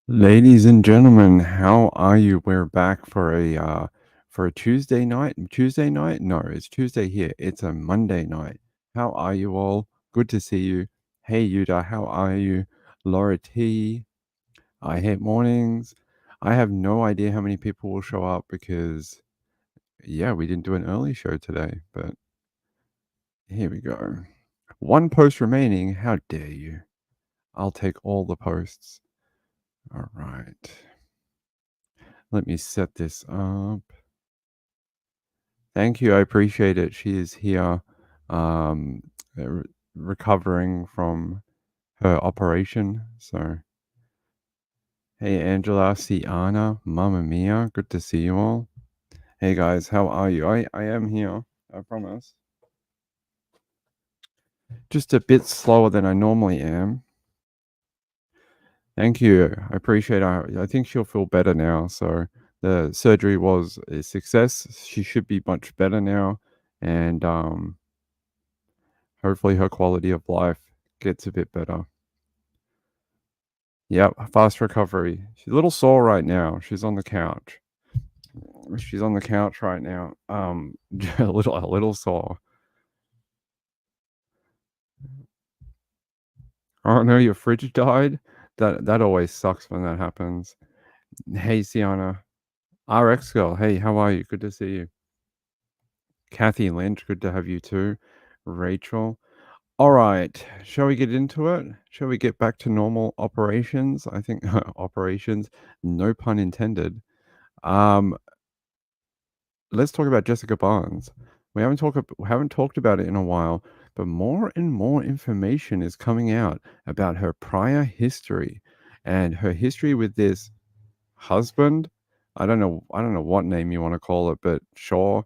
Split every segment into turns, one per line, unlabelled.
Ladies and gentlemen, how are you? We're back for a Tuesday night. Tuesday night? No, it's Tuesday here. It's a Monday night. How are you all? Good to see you. Hey Yuda, how are you? Laura T. I hate mornings. I have no idea how many people will show up because yeah, we didn't do an early show today, but here we go. One post remaining. How dare you? I'll take all the posts. All right. Let me set this up. Thank you. I appreciate it. She is here, um, recovering from her operation. So, hey, Angela, Siana, Mamma Mia, good to see you all. Hey, guys, how are you? I am here. I promise. Just a bit slower than I normally am. Thank you. I appreciate it. I think she'll feel better now. So, the surgery was a success. She should be much better now. And, hopefully her quality of life gets a bit better. Yep, fast recovery. She's a little sore right now. She's on the couch. She's on the couch right now. A little sore. Oh no, your fridge died. That always sucks when that happens. Hey, Sienna, RX girl. Hey, how are you? Good to see you. Kathy Lynch, good to have you too. Rachel. All right, shall we get into it? Shall we get back to normal operations? I think operations, no pun intended. Um, let's talk about Jessica Barnes. We haven't talked about it in a while, but more and more information is coming out about her prior history and her history with this husband. I don't know what name you want to call it, but sure.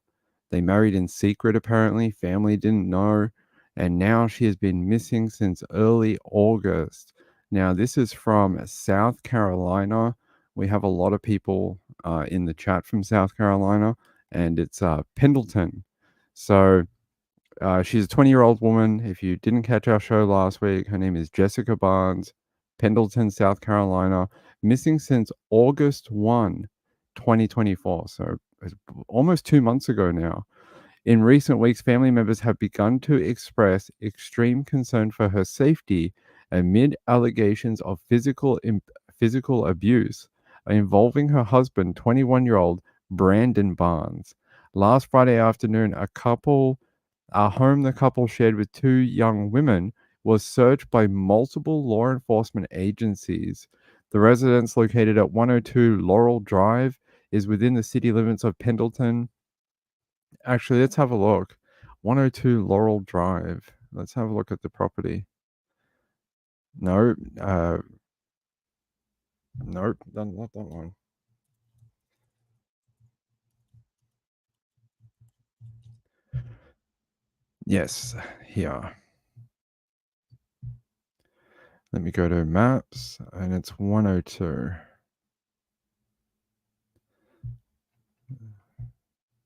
They married in secret apparently. Family didn't know, and now she has been missing since early August. Now this is from South Carolina. We have a lot of people in the chat from South Carolina, and it's Pendleton. So she's a 20-year-old woman. If you didn't catch our show last week, her name is Jessica Barnes, Pendleton, South Carolina, missing since August 1, 2024. So it's almost 2 months ago now. In recent weeks, family members have begun to express extreme concern for her safety amid allegations of physical abuse involving her husband, 21-year-old Brandon Barnes. Last Friday afternoon, a home the couple shared with two young women was searched by multiple law enforcement agencies. The residence, located at 102 Laurel Drive, is within the city limits of Pendleton. Actually, let's have a look. 102 Laurel Drive. Let's have a look at the property. No, nope, not that one. Yes, here. Let me go to maps, and it's 102.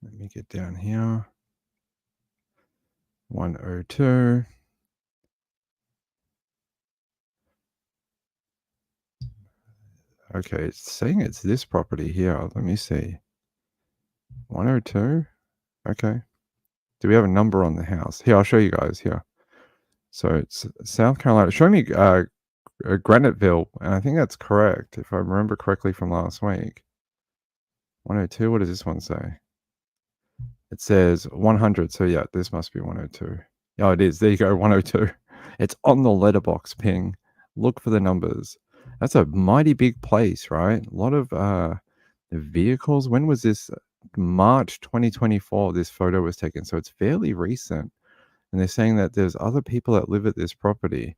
Let me get down here. 102. Okay, it's saying it's this property here. Let me see. 102. Okay. Do we have a number on the house? Here, I'll show you guys here. So it's South Carolina. Show me Graniteville, and I think that's correct if I remember correctly from last week. 102. What does this one say? It says 100. So yeah, this must be 102. Oh, it is. There you go. 102. It's on the letterbox ping. Look for the numbers. That's a mighty big place, right? A lot of vehicles. When was this? March 2024. This photo was taken, so it's fairly recent. And they're saying that there's other people that live at this property.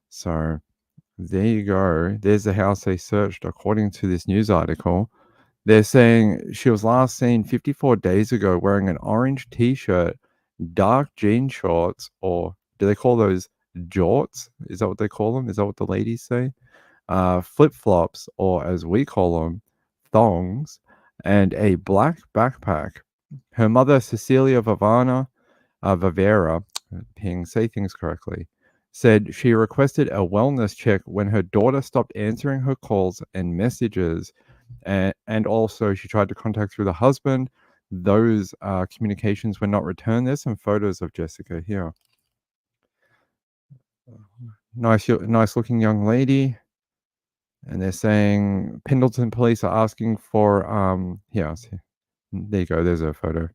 So there you go. There's the house they searched, according to this news article. They're saying she was last seen 54 days ago wearing an orange t-shirt, dark jean shorts, or do they call those jorts? Is that what they call them? Is that what the ladies say? Flip-flops, or as we call them, thongs, and a black backpack. Her mother, Cecilia Vivera, ping, say things correctly. said she requested a wellness check when her daughter stopped answering her calls and messages. And also, she tried to contact through the husband. Those communications were not returned. There's some photos of Jessica here. Nice looking young lady. And they're saying Pendleton police are asking for, here, there you go. There's a photo.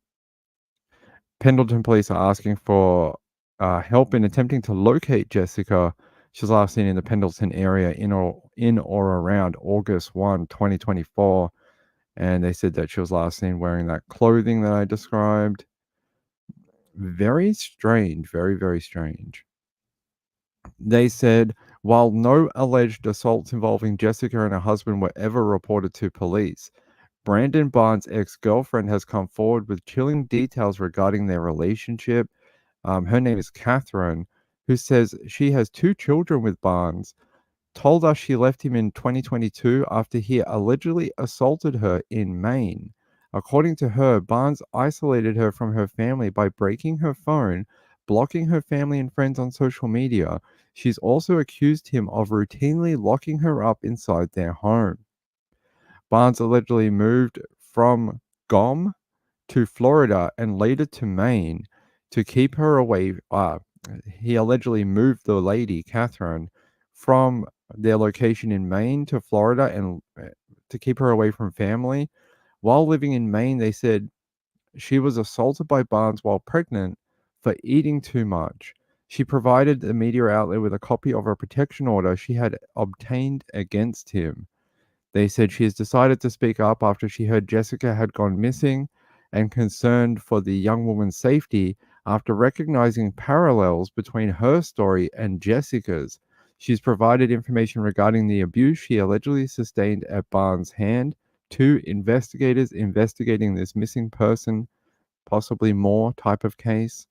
Pendleton police are asking for help in attempting to locate Jessica. She was last seen in the Pendleton area in or around August 1, 2024. And they said that she was last seen wearing that clothing that I described. Very strange. Very, very strange. They said, while no alleged assaults involving Jessica and her husband were ever reported to police, Brandon Barnes' ex-girlfriend has come forward with chilling details regarding their relationship. Her name is Catherine, who says she has 2 children with Barnes, told us she left him in 2022 after he allegedly assaulted her in Maine. According to her, Barnes isolated her from her family by breaking her phone, blocking her family and friends on social media. She's also accused him of routinely locking her up inside their home. Barnes allegedly moved from Guam to Florida and later to Maine to keep her away. He allegedly moved the lady, Catherine, from their location in Maine to Florida and to keep her away from family. While living in Maine, they said she was assaulted by Barnes while pregnant for eating too much. She provided the media outlet with a copy of a protection order she had obtained against him. They said she has decided to speak up after she heard Jessica had gone missing and concerned for the young woman's safety after recognizing parallels between her story and Jessica's. She's provided information regarding the abuse she allegedly sustained at Barnes' hand to investigators investigating this missing person, possibly more type of case.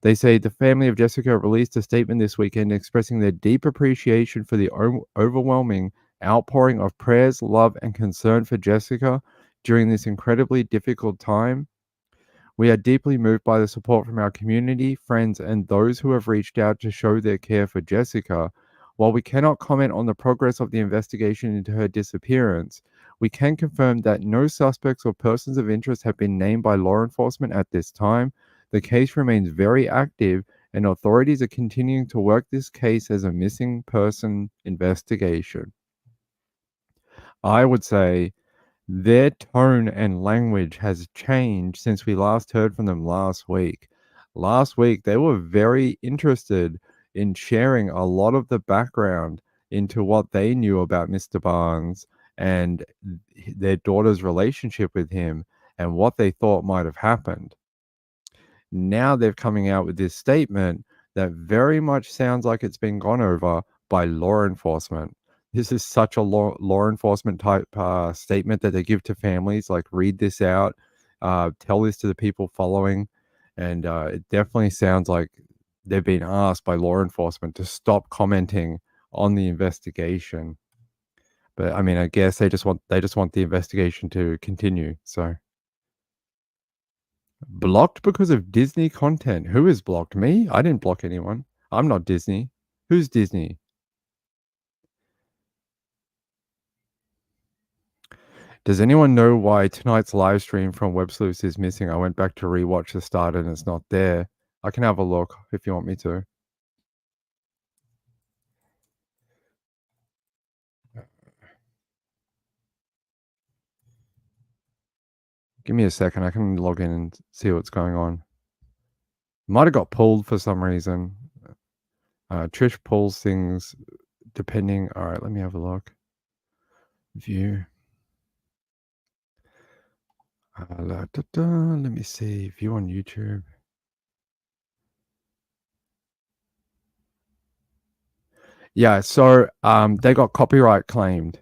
They say the family of Jessica released a statement this weekend expressing their deep appreciation for the overwhelming outpouring of prayers, love, and concern for Jessica during this incredibly difficult time. We are deeply moved by the support from our community, friends, and those who have reached out to show their care for Jessica. While we cannot comment on the progress of the investigation into her disappearance, we can confirm that no suspects or persons of interest have been named by law enforcement at this time. The case remains very active, and authorities are continuing to work this case as a missing person investigation. I would say their tone and language has changed since we last heard from them last week. Last week, they were very interested in sharing a lot of the background into what they knew about Mr. Barnes and their daughter's relationship with him and what they thought might have happened. Now they're coming out with this statement that very much sounds like it's been gone over by law enforcement. This is such a law enforcement type statement that they give to families. Like, read this out, tell this to the people following, and it definitely sounds like they've been asked by law enforcement to stop commenting on the investigation. But I mean, I guess they just want the investigation to continue. So blocked because of Disney content. Who has blocked me? I didn't block anyone. I'm not Disney. Who's Disney? Does anyone know why tonight's live stream from Web Sleuths is missing? I went back to rewatch the start and it's not there. I can have a look if you want me to. Give me a second. I can log in and see what's going on. Might have got pulled for some reason. Trish pulls things depending. All right, let me have a look. View. Let me see. View on YouTube. Yeah, so they got copyright claimed.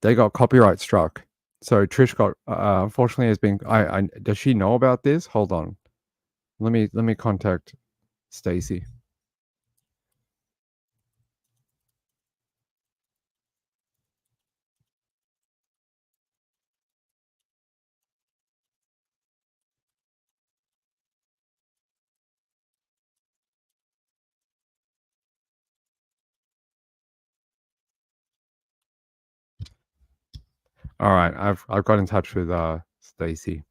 They got copyright struck. So Trish got unfortunately has been. I does she know about this? Hold on. Let me contact Stacy. Alright, I've got in touch with, Stacy.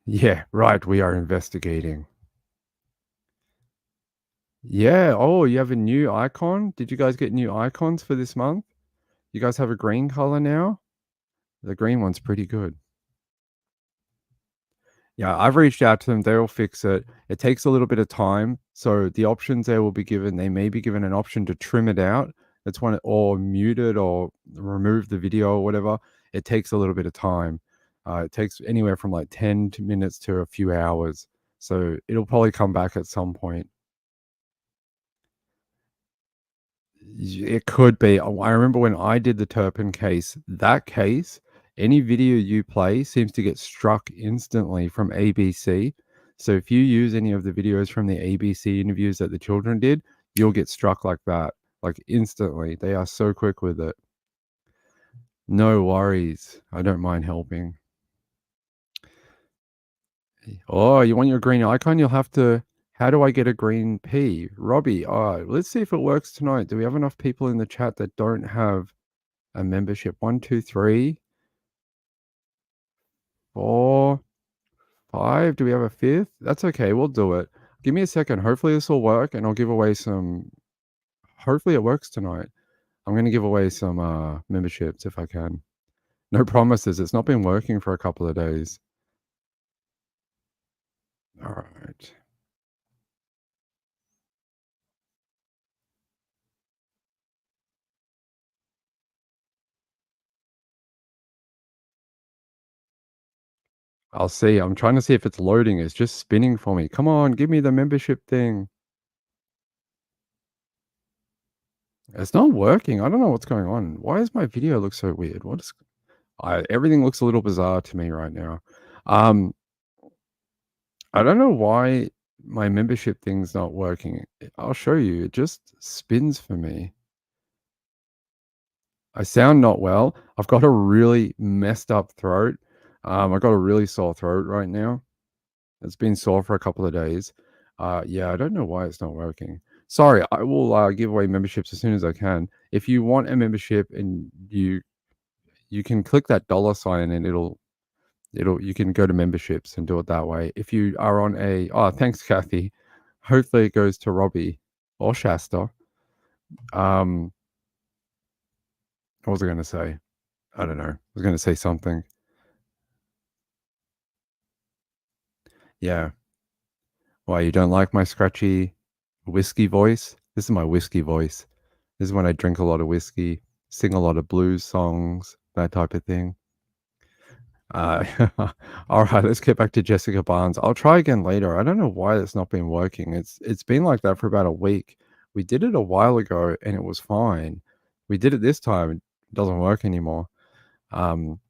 Yeah, right, we are investigating. Yeah, oh, you have a new icon? Did you guys get new icons for this month? You guys have a green color now? The green one's pretty good. Yeah, I've reached out to them, they'll fix it. It takes a little bit of time, so the options they may be given an option to trim it out. That's one or mute it or remove the video or whatever. It takes a little bit of time. It takes anywhere from like 10 minutes to a few hours. So it'll probably come back at some point. It could be. I remember when I did the Turpin case, that case, any video you play seems to get struck instantly from ABC. So if you use any of the videos from the ABC interviews that the children did, you'll get struck like that, like instantly. They are so quick with it. No worries. I don't mind helping. Oh, you want your green icon? You'll have to. How do I get a green P? Robbie, let's see if it works tonight. Do we have enough people in the chat that don't have a membership? 1, 2, 3, 4, 5. Do we have a fifth? That's okay. We'll do it. Give me a second. Hopefully this will work and I'll give away some. Hopefully it works tonight. I'm going to give away some memberships if I can. No promises. It's not been working for a couple of days. All right. I'll see. I'm trying to see if it's loading. It's just spinning for me. Come on, give me the membership thing. It's not working. I don't know what's going on. Why does my video look so weird? What is everything looks a little bizarre to me right now. Um, I don't know why my membership thing's not working. I'll show you. It just spins for me. I sound not well. I've got a really messed up throat. I got a really sore throat right now. It's been sore for a couple of days. Yeah, I don't know why it's not working. Sorry, I will give away memberships as soon as I can. If you want a membership and you can click that dollar sign and it'll you can go to memberships and do it that way. If you are on a thanks, Kathy. Hopefully it goes to Robbie or Shasta. What was I gonna say? I don't know. I was gonna say something. Yeah. Why you don't like my scratchy whiskey voice? This is my whiskey voice. This is when I drink a lot of whiskey, sing a lot of blues songs, that type of thing. Uh, all right, let's get back to Jessica Barnes. I'll try again later. I don't know why it's not been working. It's been like that for about a week. We did it a while ago and it was fine. We did it this time, it doesn't work anymore.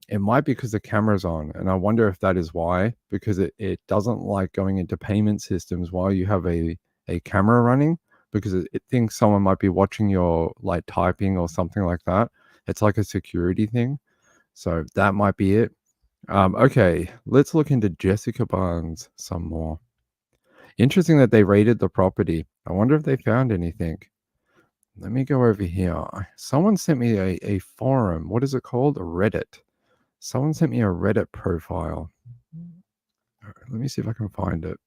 It might be because the camera's on, and I wonder if that is why, because it doesn't like going into payment systems while you have a camera running because it thinks someone might be watching your like typing or something like that. It's like a security thing. So that might be it. Okay, let's look into Jessica Barnes some more. Interesting that they raided the property. I wonder if they found anything. Let me go over here. Someone sent me a forum. What is it called? A Reddit. Someone sent me a Reddit profile. Let me see if I can find it.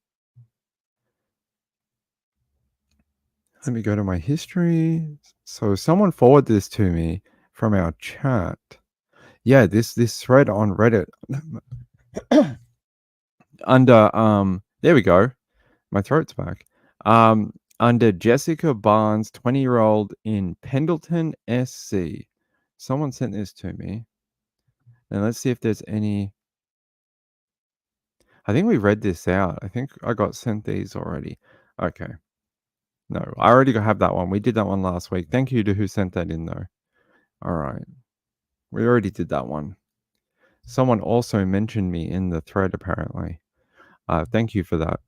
Let me go to my history. So someone forwarded this to me from our chat. Yeah, this thread on Reddit under there we go. My throat's back. Under Jessica Barnes, 20-year-old in Pendleton, SC. Someone sent this to me. And let's see if there's any. I think we read this out. I think I got sent these already. Okay. No, I already have that one. We did that one last week. Thank you to who sent that in, though. All right. We already did that one. Someone also mentioned me in the thread, apparently. Thank you for that.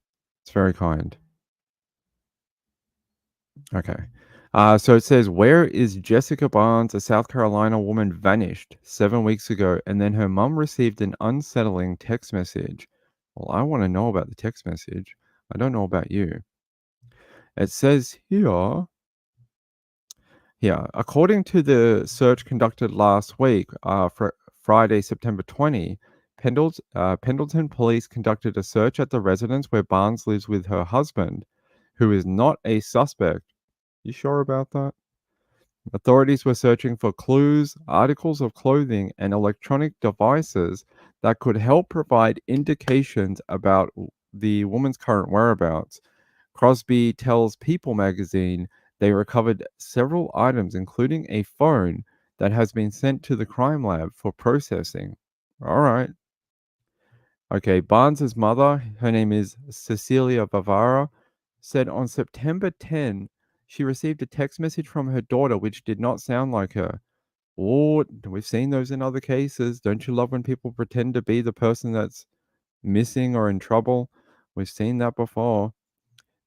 It's very kind. Okay. So it says, where is Jessica Barnes, a South Carolina woman, vanished 7 weeks ago, and then her mum received an unsettling text message. Well, I want to know about the text message. I don't know about you. It says here, Yeah, according to the search conducted last week, Friday, September 20, Pendleton police conducted a search at the residence where Barnes lives with her husband, who is not a suspect. You sure about that? Authorities were searching for clues, articles of clothing, and electronic devices that could help provide indications about the woman's current whereabouts. Crosby tells People magazine they recovered several items, including a phone that has been sent to the crime lab for processing. All right. Okay. Barnes's mother, her name is Cecilia Bavara, said on September 10 she received a text message from her daughter which did not sound like her. Oh, we've seen those in other cases. Don't you love when people pretend to be the person that's missing or in trouble? We've seen that before.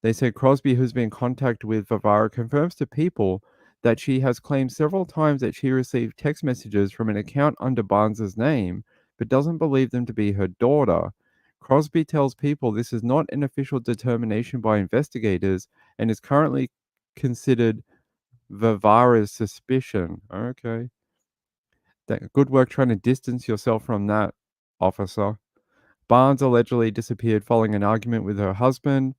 They say Crosby, who's been in contact with Vivara, confirms to People that she has claimed several times that she received text messages from an account under Barnes's name, but doesn't believe them to be her daughter. Crosby tells People this is not an official determination by investigators and is currently considered Vivara's suspicion. Okay. Good work trying to distance yourself from that, officer. Barnes allegedly disappeared following an argument with her husband.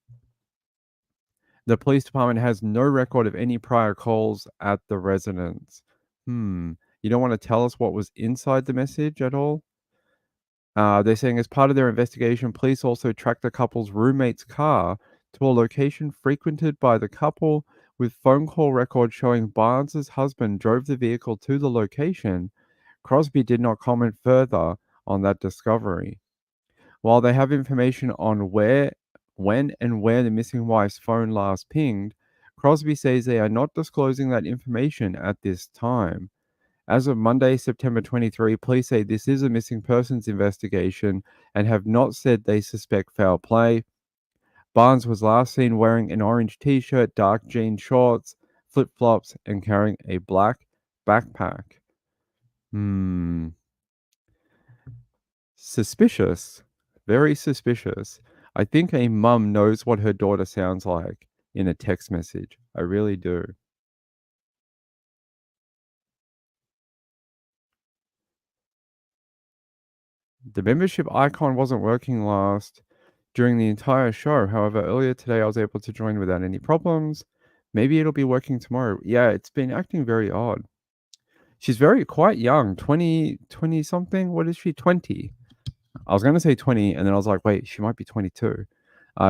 The police department has no record of any prior calls at the residence. You don't want to tell us what was inside the message at all? They're saying as part of their investigation, police also tracked the couple's roommate's car to a location frequented by the couple with phone call records showing Barnes's husband drove the vehicle to the location. Crosby did not comment further on that discovery. While they have information on when and where the missing wife's phone last pinged, Crosby says they are not disclosing that information at this time. As of Monday, September 23, police say this is a missing persons investigation and have not said they suspect foul play. Barnes was last seen wearing an orange t shirt, dark jean shorts, flip flops, and carrying a black backpack. Hmm. Suspicious. Very suspicious. I think a mum knows what her daughter sounds like in a text message. I really do. The membership icon wasn't working last during the entire show. However, earlier today I was able to join without any problems. Maybe it'll be working tomorrow. Yeah, it's been acting very odd. She's very quite young, 20 something. What is she? 20. I was going to say 20 and then I was like, wait, she might be 22.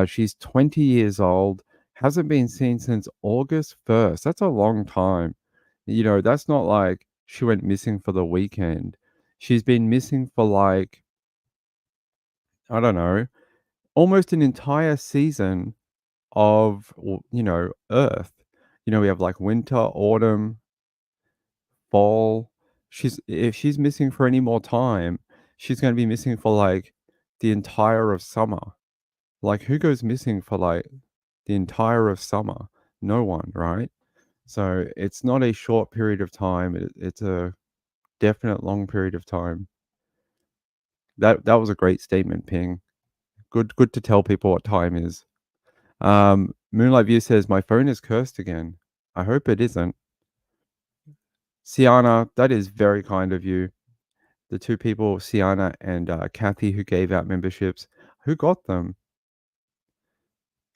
She's 20 years old, hasn't been seen since August 1st. That's a long time. That's not like she went missing for the weekend. She's been missing for like, I don't know, almost an entire season of, Earth. We have like winter, autumn, fall. If she's missing for any more time, she's going to be missing for like the entire of summer. Like, who goes missing for like the entire of summer? No one, right? So it's not a short period of time. It's a definite long period of time. That was a great statement, Ping. Good to tell people what time is. Moonlight View says my phone is cursed again. I hope it isn't. Siana, that is very kind of you. The two people, Siana and Kathy, who gave out memberships. Who got them?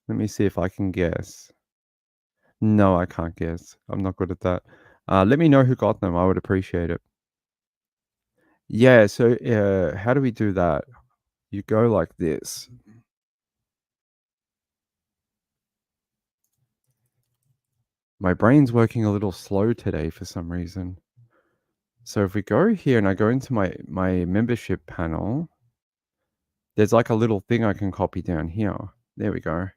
Let me see if I can guess. No, I can't guess. I'm not good at that. Let me know who got them. I would appreciate it. Yeah, so how do we do that? You go like this. My brain's working a little slow today for some reason. So if we go here and I go into my membership panel, there's like a little thing I can copy down here. There we go.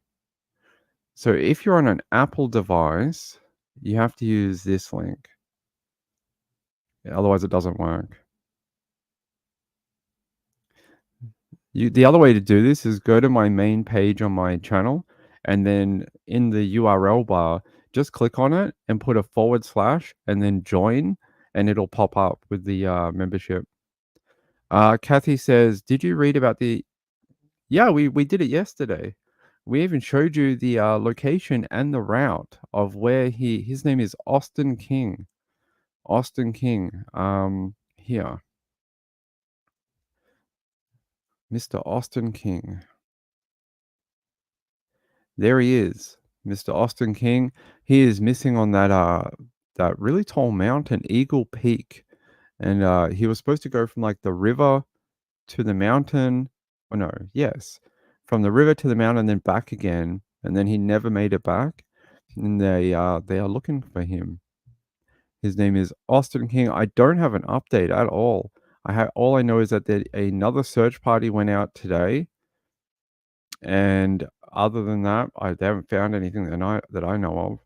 So if you're on an Apple device, you have to use this link. Otherwise it doesn't work. The other way to do this is go to my main page on my channel, and then in the URL bar, just click on it and put a / and then join, and it'll pop up with the membership. Kathy says, "Did you read about the?" Yeah, we did it yesterday. We even showed you the location and the route of where his name is Austin King. Austin King. Here, Mr. Austin King. There he is, Mr. Austin King. He is missing on that really tall mountain, Eagle Peak, and he was supposed to go from like the river to the mountain. Oh no, yes, from the river to the mountain, then back again, and then he never made it back. And they are looking for him. His name is Austin King. I don't have an update at all. All I know is that another search party went out today, and other than that, they haven't found anything that I know of.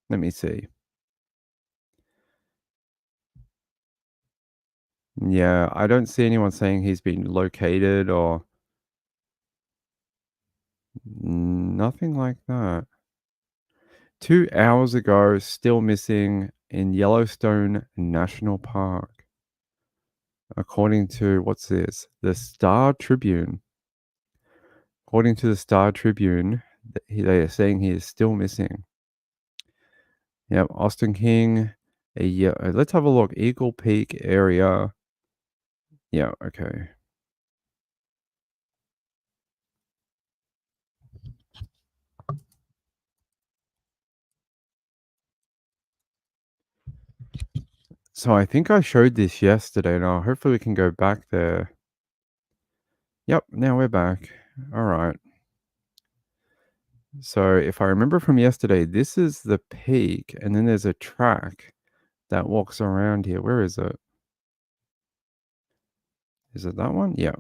Let me see. Yeah, I don't see anyone saying he's been located or nothing like that. 2 hours ago, still missing in Yellowstone National Park, according to what's this? The Star Tribune. According to the Star Tribune, they are saying he is still missing. Yep, Austin King. Yeah, let's have a look. Eagle Peak area. Yeah, okay. So I think I showed this yesterday. Now hopefully we can go back there. Yep, now we're back. All right. So if I remember from yesterday, this is the peak, and then there's a track that walks around here. Where is it? Is it that one? Yeah.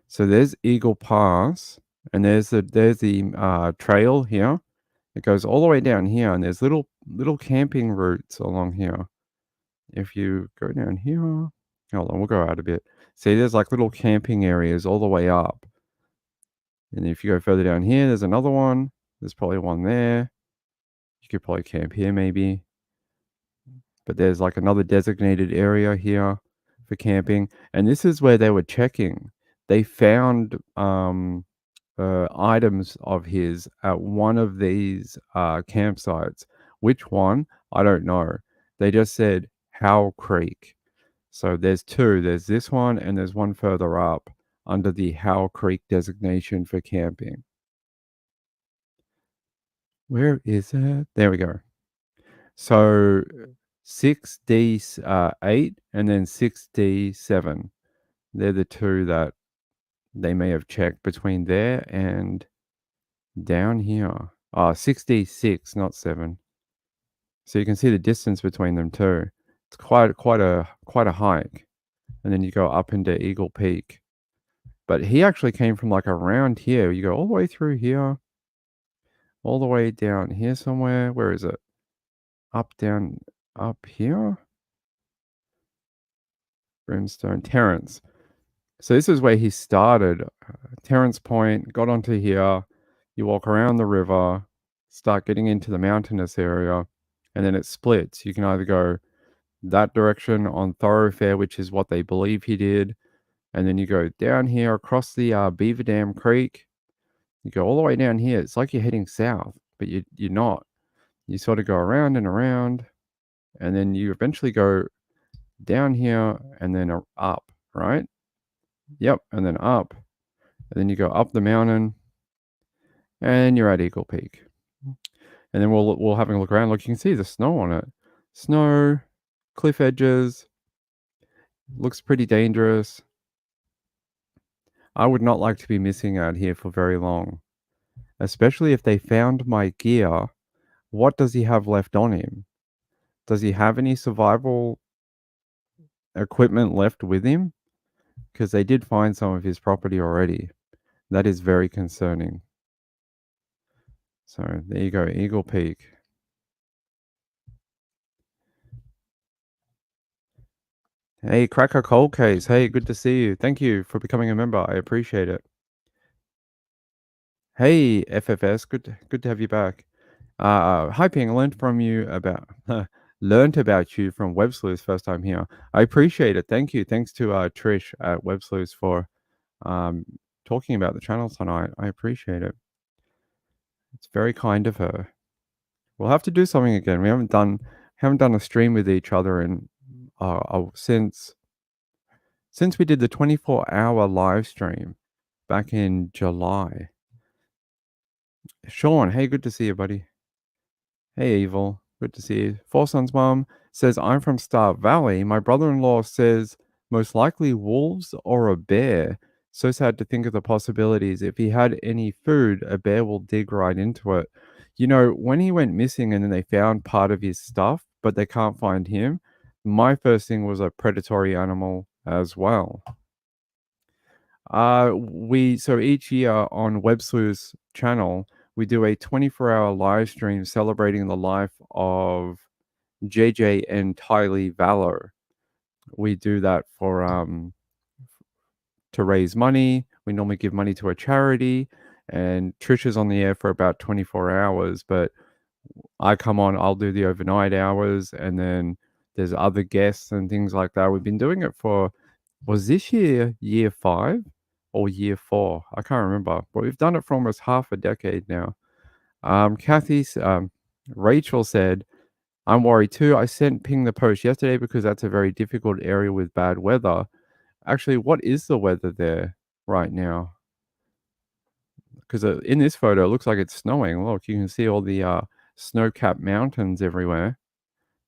So there's Eagle Pass, and there's the trail here. It goes all the way down here, and there's little camping routes along here. If you go down here, hold on, we'll go out a bit. See, there's like little camping areas all the way up. And if you go further down here, there's another one. There's probably one there. You could probably camp here maybe. But there's like another designated area here for camping. And this is where they were checking. They found items of his at one of these campsites. Which one? I don't know. They just said Howell Creek. So there's two. There's this one and there's one further up under the Howell Creek designation for camping. Where is it? There we go. So 6D8 and then 6D7. They're the two that they may have checked between there and down here. 6D6, not 7. So you can see the distance between them too. It's quite a hike. And then you go up into Eagle Peak. But he actually came from like around here. You go all the way through here, all the way down here somewhere. Where is it? Up, down, up here? Brimstone, Terrence. So this is where he started. Terrence Point, got onto here. You walk around the river, start getting into the mountainous area, and then it splits. You can either go that direction on Thoroughfare, which is what they believe he did, and then you go down here across the Beaver Dam Creek. You go all the way down here. It's like you're heading south, but you're not. You sort of go around and around, and then you eventually go down here and then up, right? Yep, and then up. And then you go up the mountain and you're at Eagle Peak. And then we'll have a look around. Look, you can see the snow on it. Snow, cliff edges. Looks pretty dangerous. I would not like to be missing out here for very long. Especially if they found my gear. What does he have left on him? Does he have any survival equipment left with him? Because they did find some of his property already. That is very concerning. So there you go, Eagle Peak. Hey, Cracker Cold Case. Hey, good to see you. Thank you for becoming a member. I appreciate it. Hey, FFS. Good to have you back. Hi, Ping. Learned about you from Web Sleuth's first time here. I appreciate it. Thank you. Thanks to Trish at Web Sleuths for talking about the channel tonight. I appreciate it. It's very kind of her. We'll have to do something again. We haven't done a stream with each other in since we did the 24-hour live stream back in July. Sean, hey, good to see you, buddy. Hey, Evil, good to see you. Four Sons Mom says, I'm from Star Valley. My brother in law says most likely wolves or a bear. So sad to think of the possibilities. If he had any food, a bear will dig right into it. You know, when he went missing and then they found part of his stuff, but they can't find him, my first thing was a predatory animal as well. So each year on Websleuth's channel, we do a 24-hour live stream celebrating the life of JJ and Tylee Vallow. We do that for to raise money. We normally give money to a charity, and Trisha's on the air for about 24 hours, but I come on, I'll do the overnight hours, and then there's other guests and things like that. We've been doing it for, was this year 5 or year 4? I can't remember, but we've done it for almost half a decade now. Rachel said, I'm worried too. I sent Ping the post yesterday because that's a very difficult area with bad weather. Actually, what is the weather there right now? Because in this photo, it looks like it's snowing. Look, you can see all the snow-capped mountains everywhere.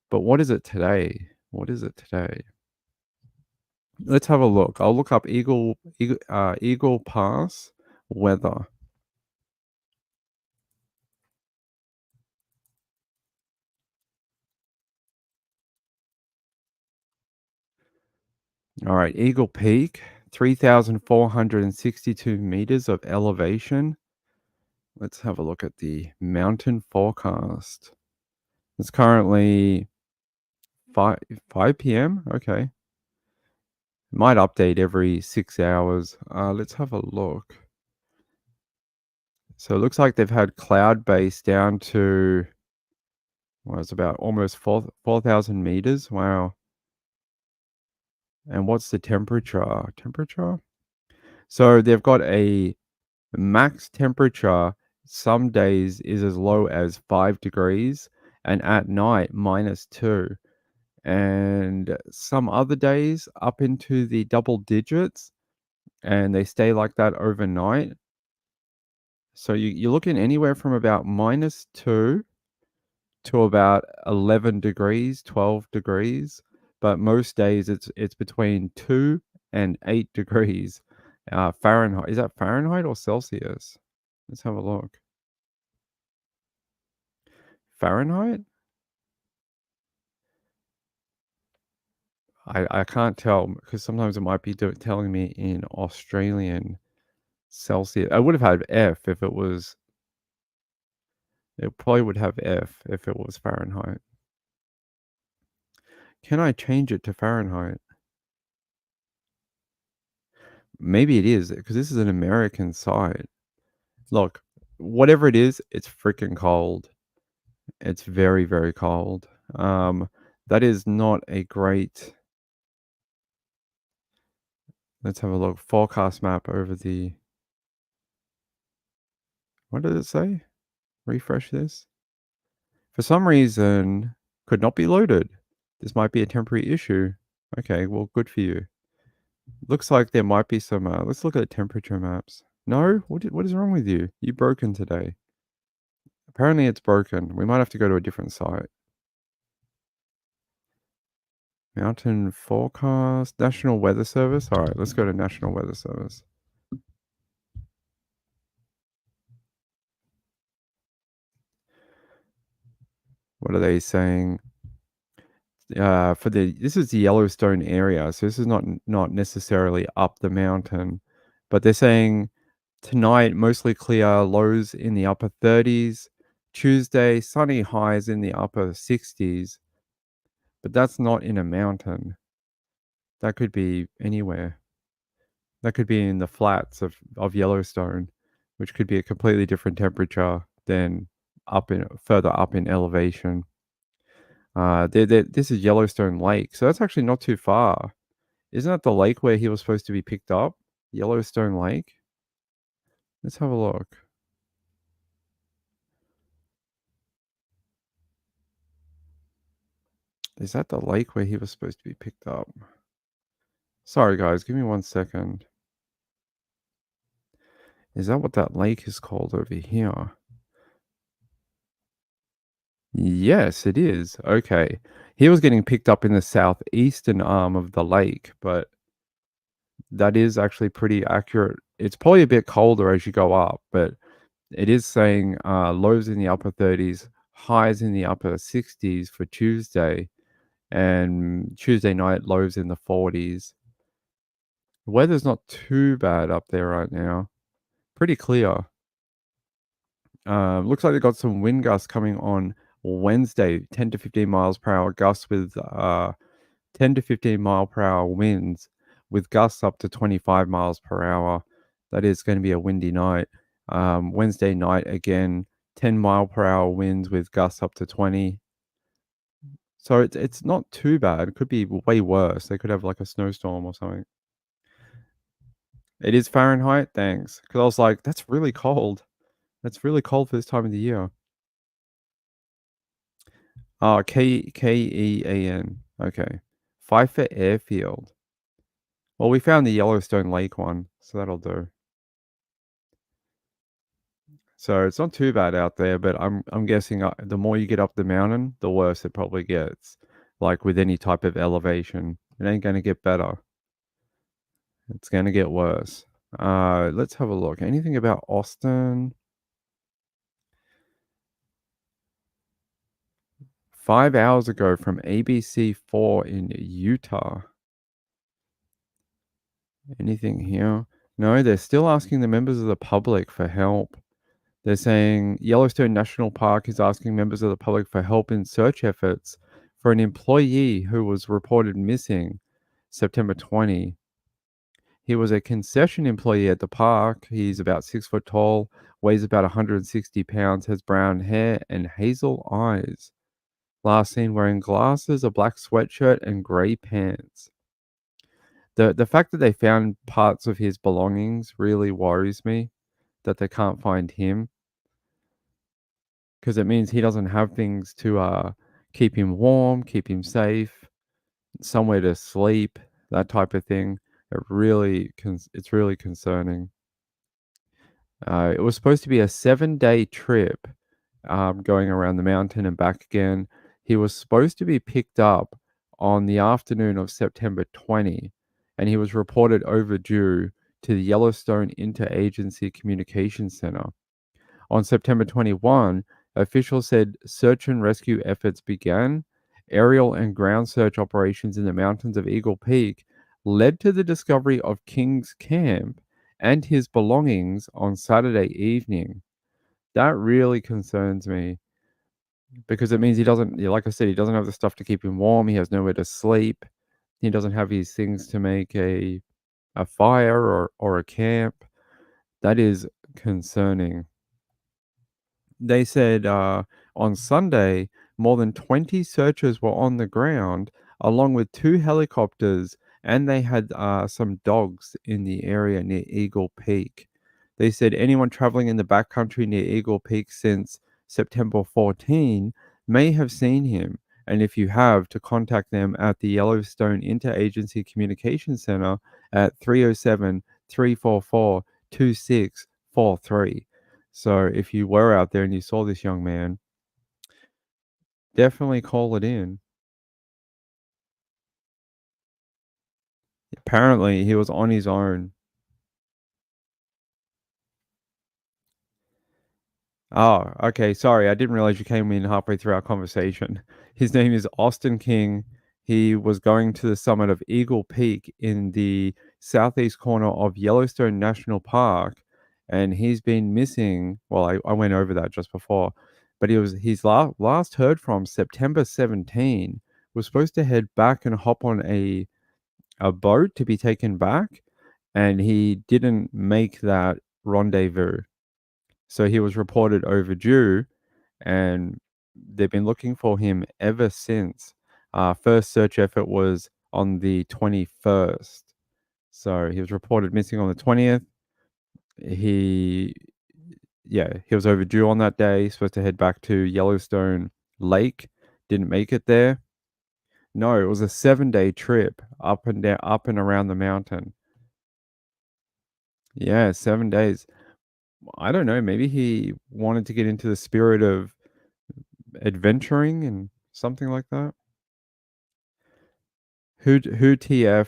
But what is it today? What is it today? Let's have a look. I'll look up Eagle Pass weather. All right, Eagle Peak, 3,462 meters of elevation. Let's have a look at the mountain forecast. It's currently 5 p.m. Okay. Might update every 6 hours. Let's have a look. So it looks like they've had cloud base down to, well, it's about almost 4,000 meters. Wow. And what's the temperature? So they've got a max temperature some days is as low as 5 degrees, and at night -2. And some other days up into the double digits, and they stay like that overnight. So you're looking anywhere from about -2 to about 11 degrees, 12 degrees, but most days it's between 2 and 8 degrees, Fahrenheit. Is that Fahrenheit or Celsius? Let's have a look. Fahrenheit? I can't tell because sometimes it might be telling me in Australian Celsius. I would have had F if it was. It probably would have F if it was Fahrenheit. Can I change it to Fahrenheit? Maybe it is because this is an American site. Look, whatever it is, it's freaking cold. It's very, very cold. That is not a great. Let's have a look. Forecast map over the. What does it say? Refresh this. For some reason, could not be loaded. This might be a temporary issue. Okay, well, good for you. Looks like there might be some. Let's look at the temperature maps. No, what is wrong with you? You broken today. Apparently, it's broken. We might have to go to a different site. Mountain forecast, National Weather Service. All right, let's go to National Weather Service. What are they saying? This is the Yellowstone area, so this is not necessarily up the mountain, but they're saying tonight mostly clear, lows in the upper 30s. Tuesday sunny, highs in the upper 60s. But that's not in a mountain. That could be anywhere. That could be in the flats of Yellowstone, which could be a completely different temperature than further up in elevation. This is Yellowstone Lake, so that's actually not too far. Isn't that the lake where he was supposed to be picked up? Yellowstone Lake? Let's have a look. Is that the lake where he was supposed to be picked up? Sorry, guys, give me 1 second. Is that what that lake is called over here? Yes, it is. Okay. He was getting picked up in the southeastern arm of the lake, but that is actually pretty accurate. It's probably a bit colder as you go up, but it is saying lows in the upper 30s, highs in the upper 60s for Tuesday, and Tuesday night lows in the 40s. Weather's not too bad up there right now. Pretty clear. Looks like they got some wind gusts coming on Wednesday, 10 to 15 miles per hour gusts with 10 to 15 mile per hour winds with gusts up to 25 miles per hour. That is going to be a windy night. Wednesday night again, 10 mile per hour winds with gusts up to 20. So it's not too bad. It could be way worse. They could have like a snowstorm or something. It is Fahrenheit, thanks. Because I was like, that's really cold. That's really cold for this time of the year. Kean. Okay. Pfeiffer Airfield. Well, we found the Yellowstone Lake one, so that'll do. So it's not too bad out there, but I'm guessing the more you get up the mountain, the worse it probably gets. Like with any type of elevation, it ain't gonna get better. It's gonna get worse. Let's have a look. Anything about Austin? 5 hours ago from ABC4 in Utah. Anything here? No, they're still asking the members of the public for help. They're saying Yellowstone National Park is asking members of the public for help in search efforts for an employee who was reported missing September 20. He was a concession employee at the park. He's about 6 foot tall, weighs about 160 pounds, has brown hair and hazel eyes. Last seen wearing glasses, a black sweatshirt, and gray pants. The fact that they found parts of his belongings really worries me, that they can't find him, because it means he doesn't have things to keep him warm, keep him safe, somewhere to sleep, that type of thing. It's really concerning. It was supposed to be a 7-day trip, going around the mountain and back again. He was supposed to be picked up on the afternoon of September 20, and he was reported overdue to the Yellowstone Interagency Communication Center. On September 21, officials said search and rescue efforts began. Aerial and ground search operations in the mountains of Eagle Peak led to the discovery of King's Camp and his belongings on Saturday evening. That really concerns me because it means he doesn't, yeah, like I said, he doesn't have the stuff to keep him warm. He has nowhere to sleep. He doesn't have his things to make a fire or a camp. That is concerning. They said on Sunday, more than 20 searchers were on the ground, along with 2 helicopters, and they had some dogs in the area near Eagle Peak. They said anyone traveling in the backcountry near Eagle Peak since September 14 may have seen him, and if you have, to contact them at the Yellowstone Interagency Communication Center at 307 344 2643. So if you were out there and you saw this young man, definitely call it in. Apparently, he was on his own. Oh, okay. Sorry, I didn't realize you came in halfway through our conversation. His name is Austin King. He was going to the summit of Eagle Peak in the southeast corner of Yellowstone National Park, and he's been missing. Well, I went over that just before, but he's last heard from September 17. Was supposed to head back and hop on a boat to be taken back, and he didn't make that rendezvous. So he was reported overdue, and they've been looking for him ever since. First search effort was on the 21st. So he was reported missing on the 20th. He, yeah, he was overdue on that day. Supposed to head back to Yellowstone Lake. Didn't make it there. No, it was a 7-day trip up and around the mountain. Yeah, 7 days. I don't know, maybe he wanted to get into the spirit of adventuring and something like that. Who TF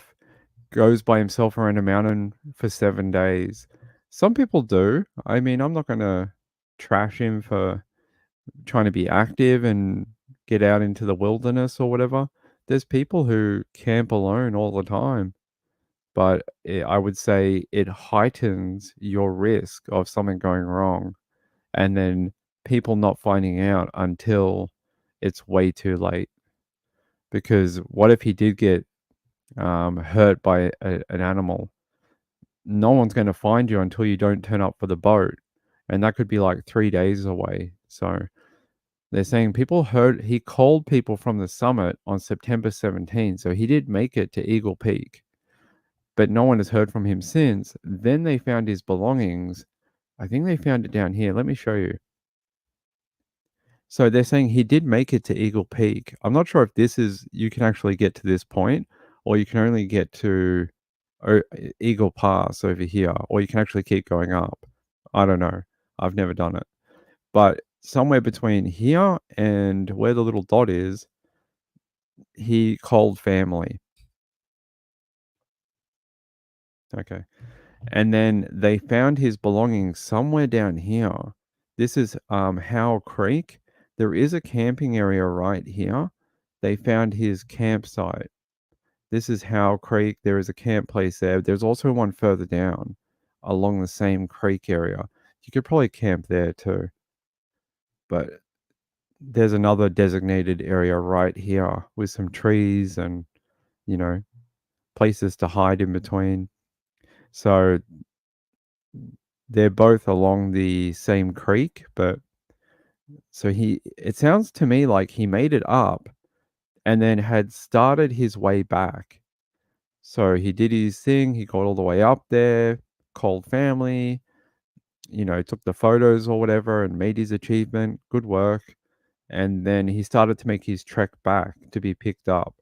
goes by himself around a mountain for 7 days? Some people do. I mean, I'm not gonna trash him for trying to be active and get out into the wilderness or whatever. There's people who camp alone all the time, but I would say it heightens your risk of something going wrong, and then people not finding out until it's way too late. Because what if he did get hurt by an animal? No one's going to find you until you don't turn up for the boat, and that could be like 3 days away. So they're saying people heard he called people from the summit on September 17th, so he did make it to Eagle Peak, but no one has heard from him since. Then they found his belongings. I think they found it down here. Let me show you. So they're saying he did make it to Eagle Peak. I'm not sure if this is you can actually get to this point, or you can only get to Eagle Pass over here, or you can actually keep going up. I don't know. I've never done it. But somewhere between here and where the little dot is, he called family. Okay. And then they found his belongings somewhere down here. This is Howell Creek. There is a camping area right here. They found his campsite. This is Howell Creek. There is a camp place there. There's also one further down along the same creek area. You could probably camp there too. But there's another designated area right here with some trees and, you know, places to hide in between. So they're both along the same creek, but so it sounds to me like he made it up and then had started his way back. So he did his thing, he got all the way up there, called family, took the photos or whatever and made his achievement. Good work. And then he started to make his trek back to be picked up.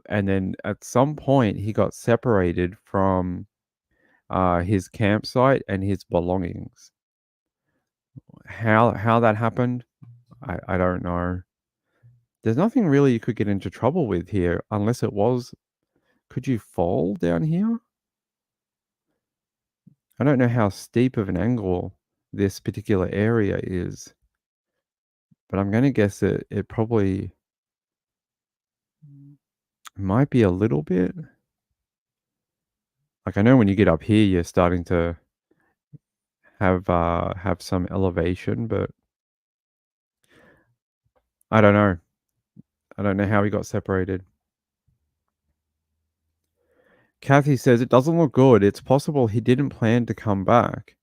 And then at some point he got separated from his campsite and his belongings. How that happened, I don't know. There's nothing really you could get into trouble with here unless it was could you fall down here? I don't know how steep of an angle this particular area is, but I'm gonna guess it probably might be a little bit. Like I know when you get up here, you're starting to have some elevation, but I don't know. I don't know how we got separated. Kathy says it doesn't look good. It's possible he didn't plan to come back.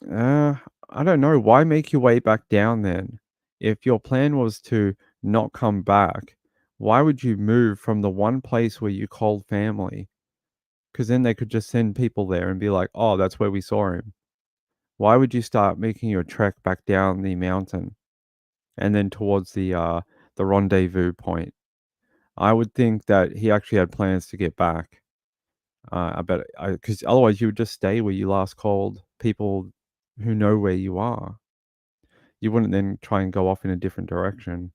Uh, I don't know. Why make your way back down then? If your plan was to not come back, why would you move from the one place where you called family? Because then they could just send people there and be like, oh, that's where we saw him. Why would you start making your trek back down the mountain and then towards the rendezvous point? I would think that he actually had plans to get back. I bet because otherwise you would just stay where you last called people who know where you are. You wouldn't then try and go off in a different direction.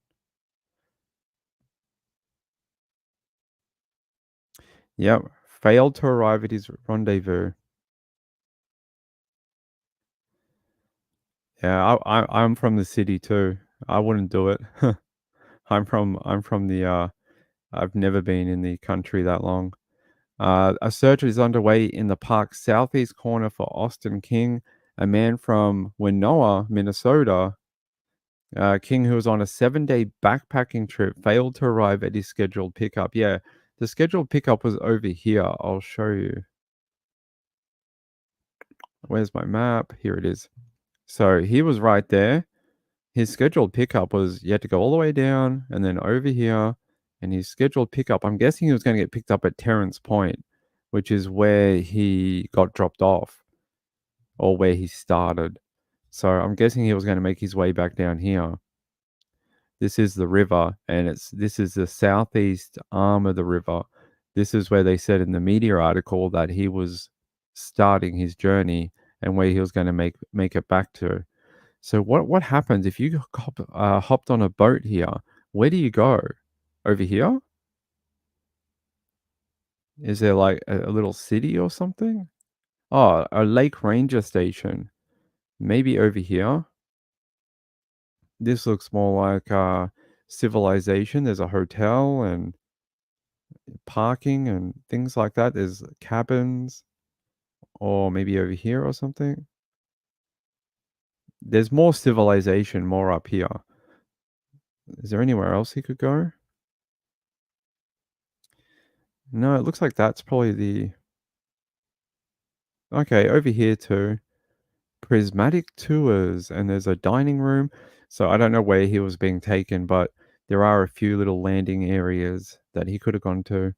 Yep, failed to arrive at his rendezvous. Yeah, I'm from the city too. I wouldn't do it. I'm from the I've never been in the country that long. A search is underway in the park's southeast corner for Austin King, a man from Winona, Minnesota. King, who was on a 7-day backpacking trip, failed to arrive at his scheduled pickup. Yeah, the scheduled pickup was over here. I'll show you. Where's my map? Here it is. So he was right there. His scheduled pickup was you had to go all the way down and then over here. And his scheduled pickup, I'm guessing he was going to get picked up at Terrence Point, which is where he got dropped off or where he started. So I'm guessing he was going to make his way back down here. This is the river, and this is the southeast arm of the river. This is where they said in the media article that he was starting his journey and where he was gonna make it back to. So what happens if you hopped on a boat here? Where do you go? Over here? Is there like a little city or something? Oh, a lake ranger station. Maybe over here. This looks more like civilization. There's a hotel and parking and things like that. There's cabins, or maybe over here or something. There's more civilization more up here. Is there anywhere else he could go? No, it looks like that's probably the okay, over here too. Prismatic tours, and there's a dining room. So I don't know where he was being taken, but there are a few little landing areas that he could have gone to.